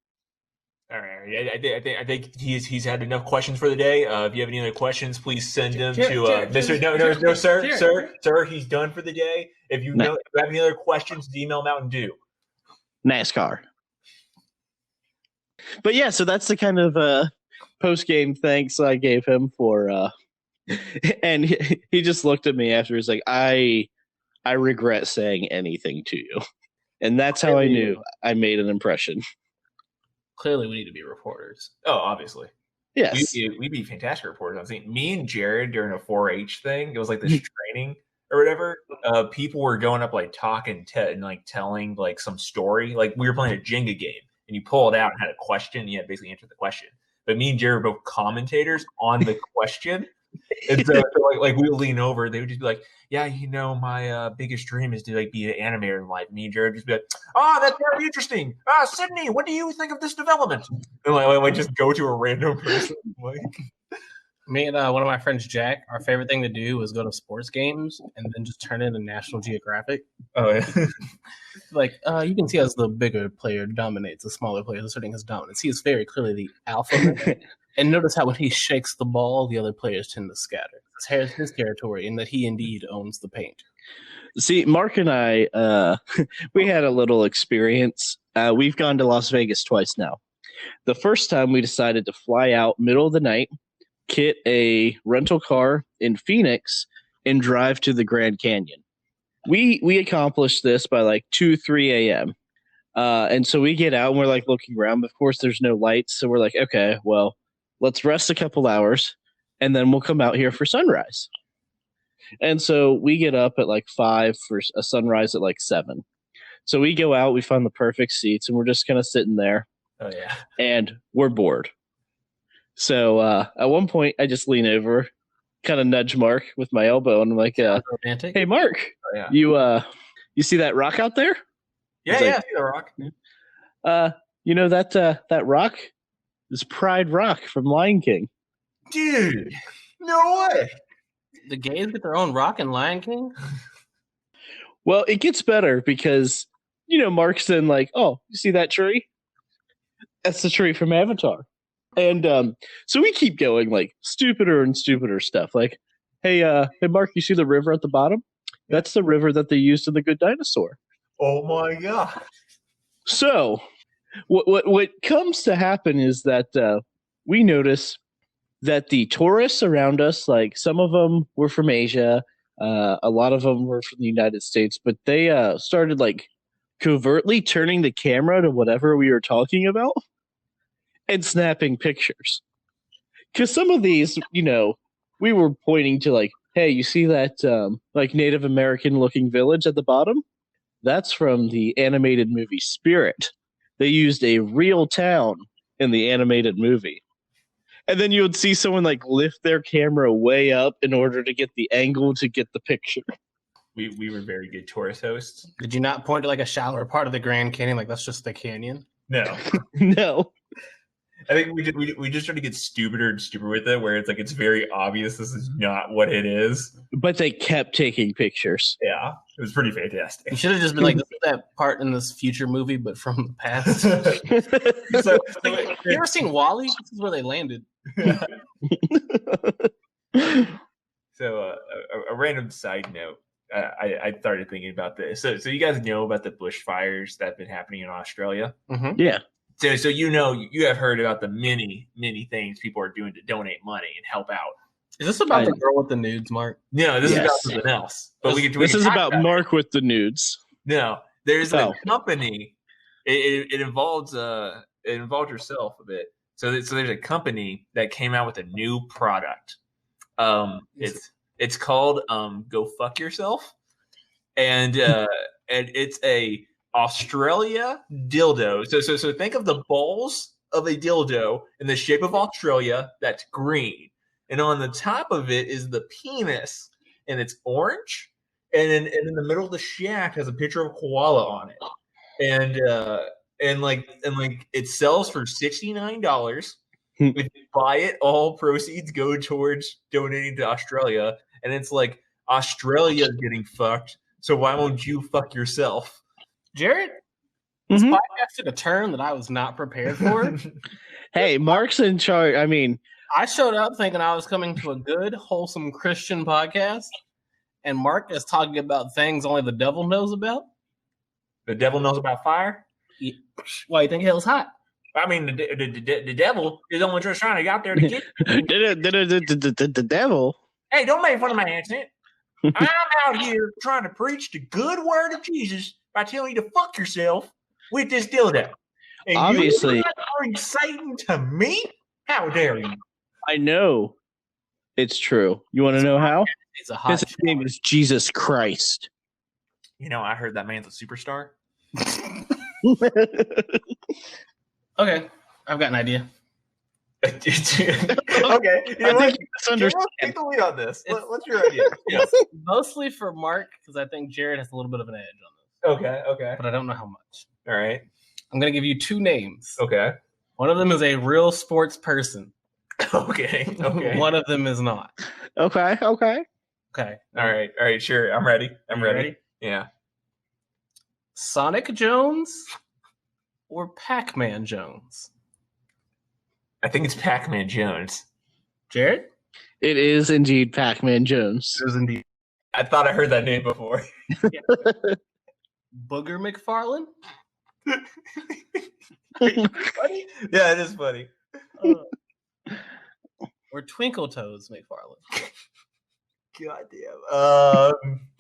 All right, I think he's had enough questions for the day. If you have any other questions, please send them to Mr. No, sir. He's done for the day. If you have any other questions, email Mountain Dew. NASCAR. But yeah, so that's the kind of post game thanks I gave him for. And he just looked at me after. He's like, I regret saying anything to you, and that's how I knew I made an impression. Clearly, we need to be reporters. Oh, obviously. Yes. We'd be fantastic reporters. I think me and Jared during a 4-H thing, it was like this training or whatever. People were going up like talking and like telling like some story. Like we were playing a Jenga game and you pull it out and had a question and you had to basically answer the question. But me and Jared were both commentators on the question. And so like we would lean over, they would just be like, yeah, my biggest dream is to like be an animator in life. Me and Jared just be like, oh, that's very interesting. Sydney, what do you think of this development? And like just go to a random person. Like me and one of my friends, Jack, our favorite thing to do was go to sports games and then just turn in a National Geographic. Oh yeah. Like you can see as the bigger player dominates, the smaller player asserting his dominance. He is very clearly the alpha. And notice how when he shakes the ball, the other players tend to scatter. It's his territory, and that he indeed owns the paint. See, Mark and I, we had a little experience. We've gone to Las Vegas twice now. The first time we decided to fly out middle of the night, kit a rental car in Phoenix, and drive to the Grand Canyon. We accomplished this by like 2-3 a.m. And so we get out and we're like looking around. Of course, there's no lights. So we're like, okay, well, let's rest a couple hours and then we'll come out here for sunrise. And so we get up at like 5 for a sunrise at like 7. So we go out, we find the perfect seats, and we're just kind of sitting there. Oh, yeah. And we're bored. So at one point, I just lean over, kind of nudge Mark with my elbow, and I'm like, hey, Mark, you see that rock out there? Yeah, I see the rock. That rock is Pride Rock from Lion King. Dude, no way. The gays get their own rock in Lion King? Well, it gets better because, Mark's then like, oh, you see that tree? That's the tree from Avatar. And so we keep going, like, stupider and stupider stuff. Like, hey, Mark, you see the river at the bottom? That's the river that they used in The Good Dinosaur. Oh, my God. So what comes to happen is that we notice that the tourists around us, like some of them were from Asia, a lot of them were from the United States, but they started like covertly turning the camera to whatever we were talking about and snapping pictures. Because some of these, we were pointing to like, hey, you see that like Native American looking village at the bottom? That's from the animated movie Spirit. They used a real town in the animated movie. And then you would see someone like lift their camera way up in order to get the angle to get the picture. We were very good tourist hosts. Did you not point to like a shallower part of the Grand Canyon? Like that's just the canyon? No. No. I think we just try to get stupider and stupider with it, where it's like it's very obvious this is not what it is. But they kept taking pictures. Yeah, it was pretty fantastic. You should have just been like, this is that part in this future movie, but from the past. You ever seen WALL-E? This is where they landed. So a random side note. I started thinking about this. So you guys know about the bushfires that have been happening in Australia? Mm-hmm. Yeah. So you have heard about the many things people are doing to donate money and help out. Is this about the girl with the nudes, Mark? No, this is about something else. But this is about Mark with the nudes. No, there's a company. It involves herself a bit. So there's a company that came out with a new product. It's called Go Fuck Yourself, and it's a Australia dildo. So think of the balls of a dildo in the shape of Australia that's green, and on the top of it is the penis, and it's orange, and in the middle of the shaft has a picture of a koala on it, and it sells for $69. If you buy it, all proceeds go towards donating to Australia. And it's like, Australia's getting fucked, so why won't you fuck yourself? Jared, this podcast took a turn that I was not prepared for. Hey, Mark's in charge. I mean, I showed up thinking I was coming to a good, wholesome Christian podcast, and Mark is talking about things only the devil knows about. The devil knows about fire? Why you think hell's hot? I mean, the devil is only just trying to get out there to get the devil. Hey, don't make fun of my accent. I'm out here trying to preach the good word of Jesus by telling you to fuck yourself with this dildo. And obviously, you bring Satan to me? How dare you? I know it's true. You want to know how? It's a hot. His name is Jesus Christ. You know, I heard that man's a superstar. Okay, I've got an idea. Okay, you know I think you misunderstand. Take the lead on this. What's your idea? Yes. Mostly for Mark, because I think Jared has a little bit of an edge on this. Okay. But I don't know how much. All right. I'm going to give you two names. Okay. One of them is a real sports person. Okay. One of them is not. Okay. Okay. All right. Sure. I'm ready. I'm You ready. Yeah. Sonic Jones or Pac-Man Jones? I think it's Pac-Man Jones. Jared? It is indeed Pac-Man Jones. It is indeed. I thought I heard that name before. Booger McFarlane? Funny? Yeah, it is funny. Or Twinkle Toes McFarlane? Goddamn.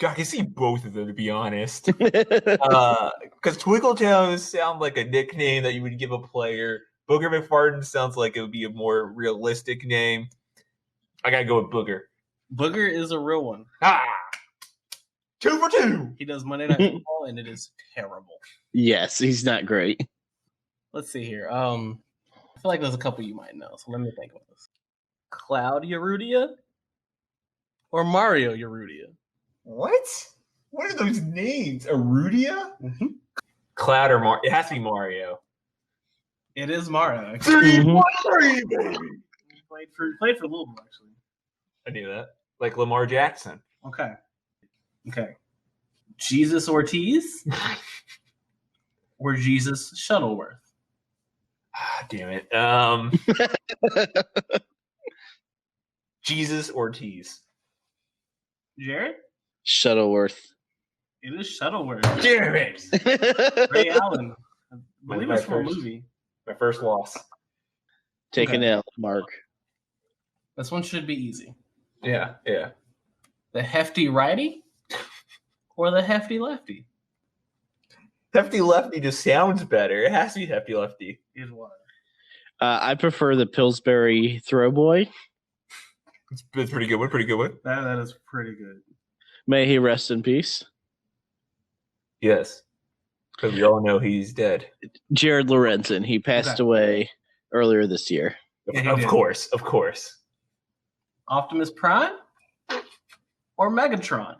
I can see both of them, to be honest. Because Twinkle Toes sound like a nickname that you would give a player. Booger McFarlane sounds like it would be a more realistic name. I gotta go with Booger. Booger is a real one. 2 for 2. He does Monday Night Football, and it is terrible. Yes, he's not great. Let's see here. I feel like there's a couple you might know, so let me think about this. Cloud Yarudia or Mario Yarudia? What? What are those names? Arudia? Mm-hmm. Cloud or Mario? It has to be Mario. It is Mario. 3-1-3, baby. Played for Louisville, actually. I knew that. Like Lamar Jackson. Okay. Jesus Ortiz or Jesus Shuttleworth? Damn it. Jesus Ortiz. Jared? Shuttleworth. It is Shuttleworth. Damn it. Ray Allen. I believe My it's from a first- movie. My first loss. Take an L, Mark. This one should be easy. Yeah. The Hefty Righty or the Hefty Lefty? Hefty Lefty just sounds better. It has to be Hefty Lefty. Is what? I prefer the Pillsbury Throwboy. It's a pretty good one. That is pretty good. May he rest in peace. Yes. Because we all know he's dead. Jared Lorenzen. He passed away earlier this year. Yeah, Of course. Optimus Prime or Megatron?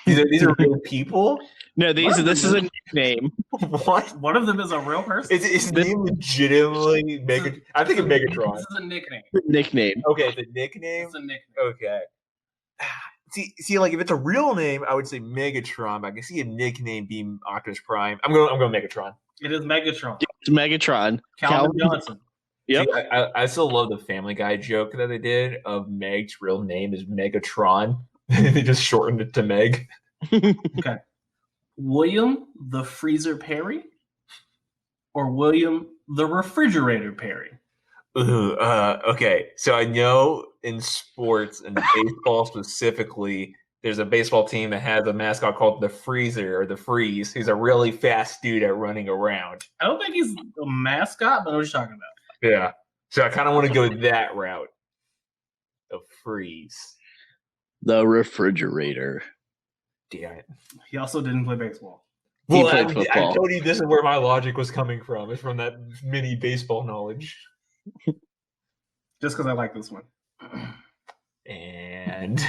These are real people? No, this is a nickname. What? One of them is a real person. Is his name legitimately Megatron? I think of Megatron. This is a nickname. Nickname. Okay, the nickname? It's a nickname. Okay. See, like if it's a real name, I would say Megatron, but I can see a nickname being Optimus Prime. I'm going Megatron. It is Megatron. It's Megatron. Calvin Johnson. Yep. See, I still love the Family Guy joke that they did of Meg's real name is Megatron. They just shortened it to Meg. Okay. William the Freezer Perry or William the Refrigerator Perry? Okay. So I know in sports and baseball specifically, there's a baseball team that has a mascot called the Freezer or the Freeze. He's a really fast dude at running around. I don't think he's a mascot, but I know what you're talking about. Yeah. So I kind of want to go that route. The Freeze. The Refrigerator. Damn it. He also didn't play baseball. He Well, played I football. told you this is where my logic was coming from. It's from that mini baseball knowledge. Just because I like this one. And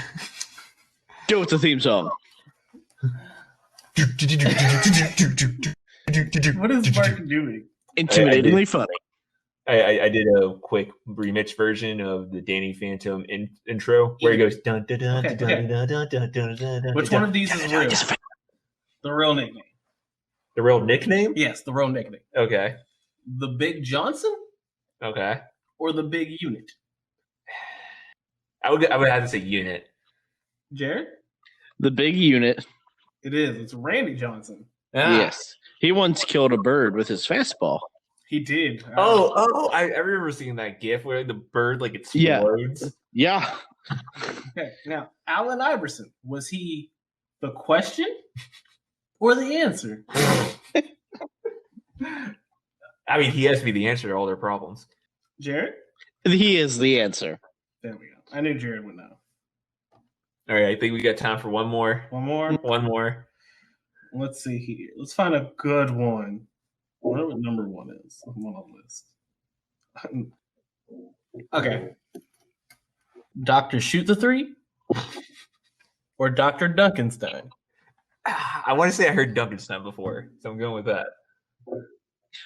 Go with the theme song. What is Mark doing? Intimidatingly funny. I did a quick remix version of the Danny Phantom intro where he goes dun dun dun dun dun dun dun dun dun dun. Which one of these is real? The real nickname. The real nickname? Yes, the real nickname. Okay. The Big Johnson? Okay. Or the Big Unit? I would have to say unit. Jared? The Big Unit. It is. It's Randy Johnson. Yes. He once killed a bird with his fastball. He did. I remember seeing that GIF where the bird like explodes. Yeah. Okay. Now, Allen Iverson, was he the question or the answer? I mean, he has to be the answer to all their problems. Jared? He is the answer. There we go. I knew Jared would know. All right, I think we got time for one more. One more? One more. Let's see here. Let's find a good one. I wonder what number one is. I'm on the list. Okay. Dr. Shoot the Three or Dr. Duncanstein? I want to say I heard Duncanstein before, so I'm going with that.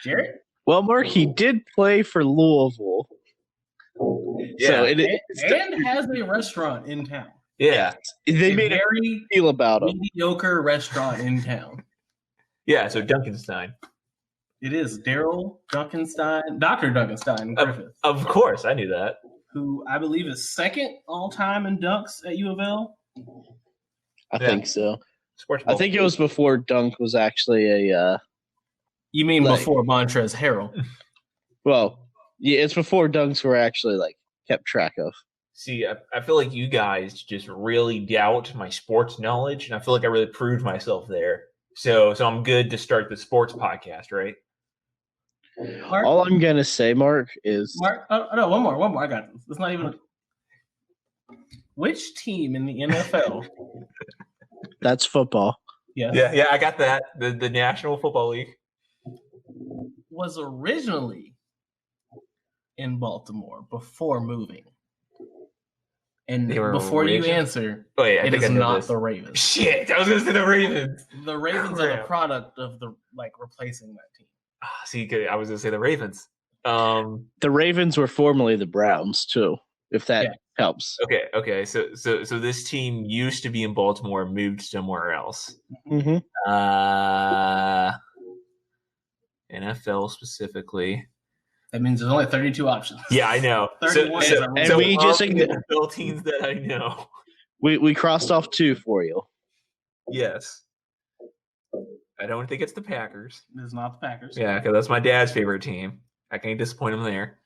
Jared? Well, Mark, he did play for Louisville. Yeah. So and has a restaurant in town. Yeah. They made a very deal about him. Mediocre restaurant in town. Yeah, so Duncanstein. It is Daryl Duncanstein, Dr. Duncanstein Griffith. Of course, I knew that. Who I believe is second all-time in dunks at U of L. I think so. Sports I think it was before dunk was actually a... You mean before Montrezl Harrell? Well, yeah, it's before dunks were actually kept track of. See, I feel like you guys just really doubt my sports knowledge, and I feel like I really proved myself there. So I'm good to start the sports podcast, right? Mark? All I'm gonna say, Mark, is no, one more. I got this. It's not even. Which team in the NFL? That's football. Yes. Yeah, I got that. The National Football League was originally in Baltimore before moving. And before you answer, it is not the Ravens. Shit, I was going to say the Ravens. The Ravens are the product of the replacing that team. See, I was going to say the Ravens. The Ravens were formerly the Browns too, if that helps. Okay. So this team used to be in Baltimore, moved somewhere else. Mm-hmm. NFL specifically. That means there's only 32 options. Yeah, I know. 31 so we just NFL teams that I know. We crossed off 2 for you. Yes. I don't think it's the Packers. It's not the Packers. Yeah, because that's my dad's favorite team. I can't disappoint him there.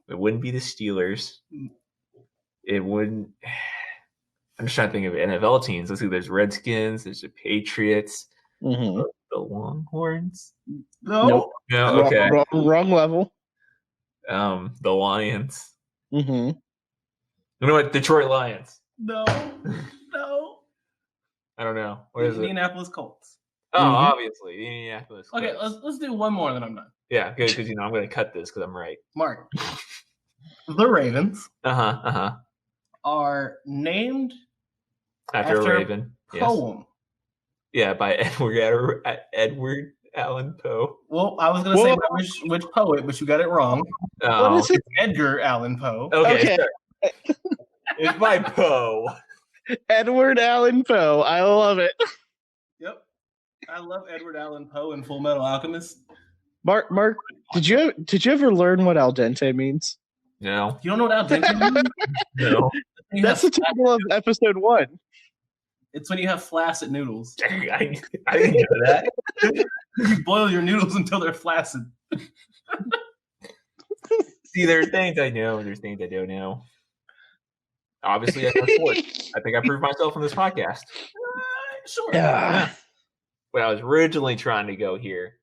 It wouldn't be the Steelers. It wouldn't. I'm just trying to think of NFL teams. Let's see. There's Redskins. There's the Patriots. Mm-hmm. The Longhorns. No. No. Okay. Wrong level. The Lions. Mm-hmm. You know what? Detroit Lions. No. I don't know. What is it? Indianapolis Colts. Oh, obviously, the Indianapolis Colts. Okay, let's do one more, then I'm done. Yeah, good, because I'm going to cut this because I'm right. Mark, the Ravens. Are named after a Raven. Poem. Yes. Yeah, by Edward Allan Poe. Well, I was going to say which poet, but you got it wrong. Oh. What is it? Edgar Allan Poe. Okay. It's by Poe. Edward Allan Poe. I love it. Yep. I love Edward Allan Poe and Full Metal Alchemist. Mark, did you ever learn what al dente means? No. You don't know what al dente means? No. That's the title of episode 1. It's when you have flaccid noodles. I didn't know that. You boil your noodles until they're flaccid. See, there are things I know and there's things I don't know. Obviously, I know sports. I think I proved myself on this podcast. Sure. Yeah. What I was originally trying to go here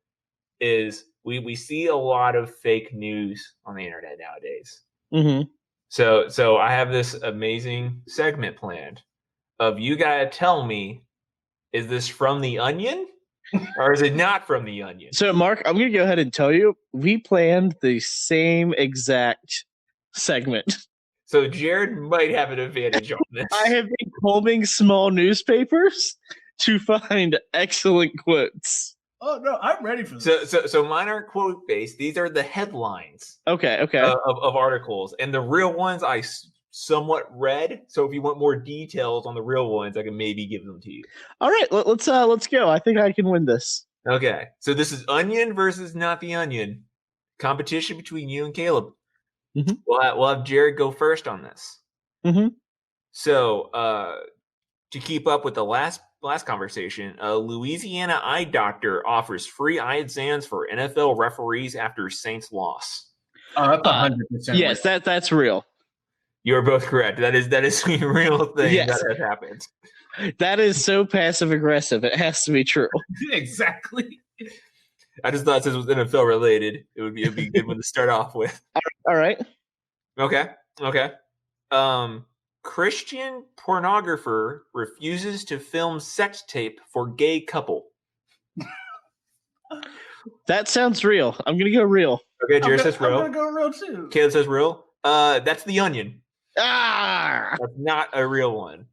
is we see a lot of fake news on the internet nowadays. Mm-hmm. So I have this amazing segment planned of you gotta tell me, is this from the Onion or is it not from the Onion? So Mark, I'm gonna go ahead and tell you, we planned the same exact segment. So Jared might have an advantage on this. I have been combing small newspapers to find excellent quotes. Oh no, I'm ready for this. So mine aren't quote based. These are the headlines. Okay. Of articles, and the real ones I somewhat read. So if you want more details on the real ones, I can maybe give them to you. All right, let's go. I think I can win this. Okay, so this is Onion versus Not the Onion. Competition between you and Caleb. Mm-hmm. We'll have Jared go first on this. Mm-hmm. So to keep up with the last conversation, a Louisiana eye doctor offers free eye exams for NFL referees after Saints loss. Oh, that's 100%. Yes, that's real. You're both correct. That is a real thing Yes. that has happened. That is so passive aggressive. It has to be true. Exactly. I just thought since it was NFL related, it'd be a good one to start off with. All right. Okay. Christian pornographer refuses to film sex tape for gay couple. That sounds real. I'm gonna go real. Okay, Jared says real. I'm gonna go real too. Caleb says real. That's the Onion. Ah. That's not a real one.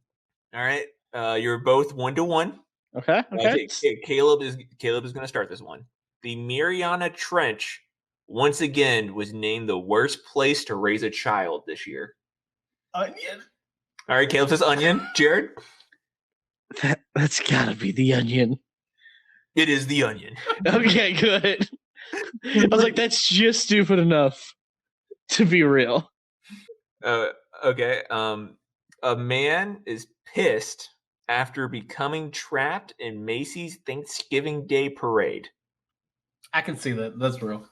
All right. You're both 1-1. Okay. Caleb is going to start this one. The Mariana Trench once again was named the worst place to raise a child this year. Onion. All right, Caleb says Onion. Jared? That's gotta be the Onion. It is the Onion. Okay, good. I was like, that's just stupid enough to be real. Okay. A man is pissed after becoming trapped in Macy's Thanksgiving Day parade. I can see that. That's real.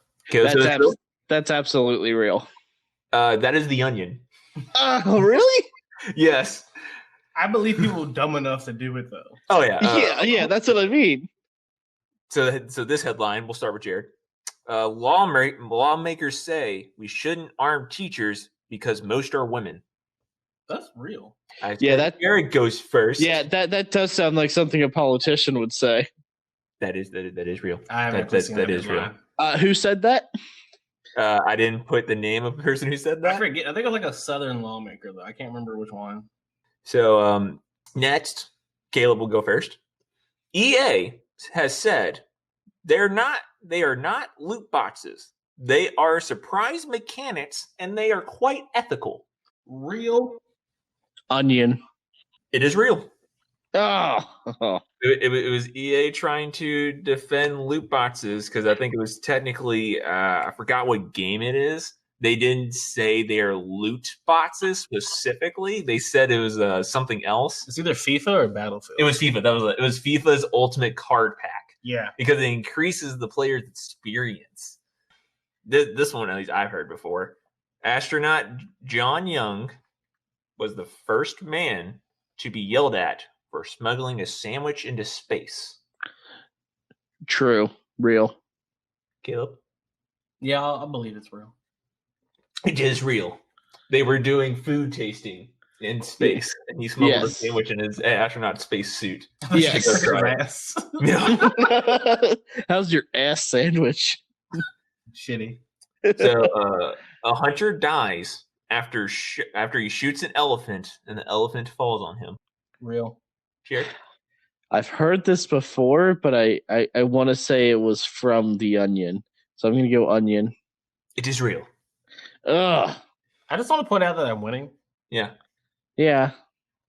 That's absolutely real. That is the Onion. Oh, really? Yes. I believe people dumb enough to do it though. Oh yeah. Yeah. That's what I mean. So this headline, we'll start with Jared. Lawmakers say we shouldn't arm teachers because most are women. That's real. Jared goes first. Yeah, that does sound like something a politician would say. That is real. I haven't seen that is real. Who said that? I didn't put the name of the person who said that. I forget. I think it was like a Southern lawmaker though. I can't remember which one. So next, Caleb will go first. EA has said they are not loot boxes. They are surprise mechanics, and they are quite ethical. Real. Onion. It is real. Oh. It was EA trying to defend loot boxes because I think it was technically I forgot what game it is. They didn't say they are loot boxes specifically. They said it was something else. It's either FIFA or Battlefield. It was FIFA. It was FIFA's Ultimate Card Pack. Yeah, because it increases the player's experience. This one, at least I've heard before. Astronaut John Young was the first man to be yelled at for smuggling a sandwich into space. True. Real. Caleb? Yeah, I believe it's real. It is real. They were doing food tasting in space, and he smuggled a sandwich in his astronaut space suit. Yes. How's your ass sandwich? Shitty. So a hunter dies after he shoots an elephant, and the elephant falls on him. Real. Jared? I've heard this before, but I want to say it was from The Onion. So I'm going to go Onion. It is real. Ugh. I just want to point out that I'm winning. Yeah. Yeah.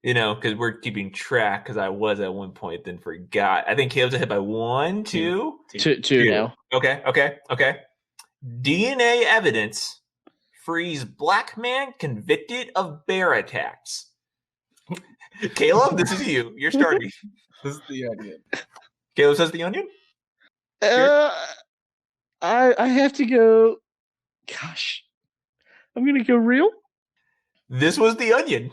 You know, because we're keeping track, because I was at one point, then forgot. I think Caleb's ahead by 1, 2? Two now. Okay. DNA evidence frees black man convicted of bear attacks. Caleb, this is you. You're starting. This is the Onion. Caleb says the Onion? I have to go. Gosh. I'm going to go real. This was the Onion.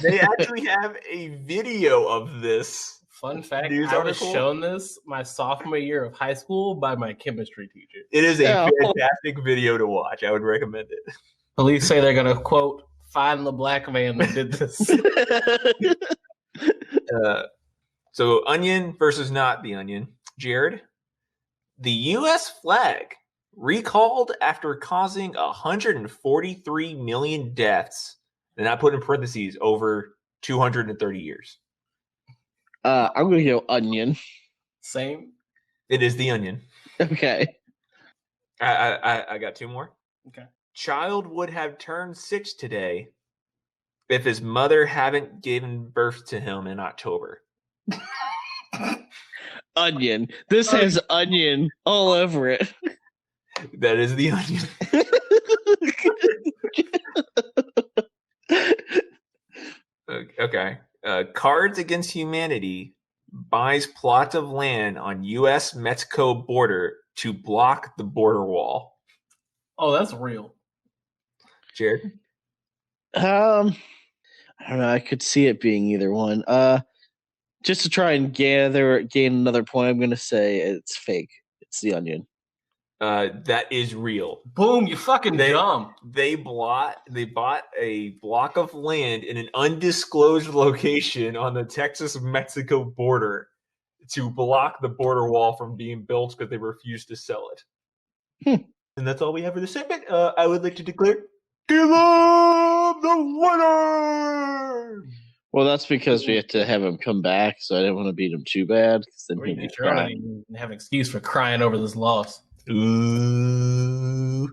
They actually have a video of this. Fun fact, I was shown this my sophomore year of high school by my chemistry teacher. It is a fantastic video to watch. I would recommend it. Police say they're going to, quote, find the black man that did this. So Onion versus not the Onion. Jared, the U.S. flag recalled after causing 143 million deaths, and I put in parentheses over 230 years. I'm going to go Onion. Same. It is the onion. Okay. I got 2 more. Okay. Child would have turned 6 today if his mother hadn't given birth to him in October. Onion. This has onion all over it. That is the onion. Okay. Cards Against Humanity buys plots of land on U.S.-Mexico border to block the border wall. Oh, that's real. Jared? I don't know. I could see it being either one. Just to try and gain another point, I'm going to say it's fake. It's the onion. That is real. Boom! You fucking dumb. They bought a block of land in an undisclosed location on the Texas-Mexico border to block the border wall from being built because they refused to sell it. And that's all we have for this segment. I would like to declare Caleb the winner. Well, that's because we had to have him come back, so I didn't want to beat him too bad. Then he'd be crying. Have an excuse for crying over this loss. Ooh.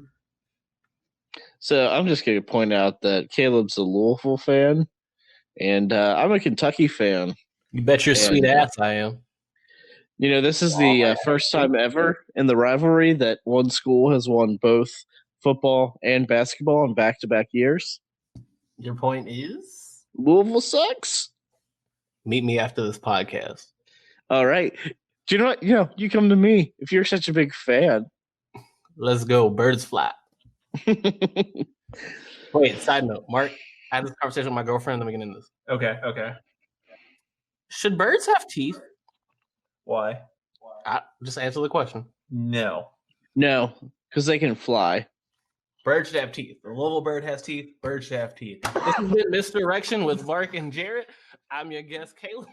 So I'm just going to point out that Caleb's a Louisville fan, and I'm a Kentucky fan. You bet your sweet ass I am. You know, this is the first time ever in the rivalry that one school has won both football and basketball in back-to-back years. Your point is? Louisville sucks. Meet me after this podcast. All right. Do you know what? You come to me if you're such a big fan. Let's go. Birds fly. Wait, side note. Mark, I had this conversation with my girlfriend. Let me get into this. Okay. Should birds have teeth? Why? Just answer the question. No, because they can fly. Birds should have teeth. The Louisville bird has teeth. Birds should have teeth. This has been Misdirection with Mark and Jared. I'm your guest, Caleb.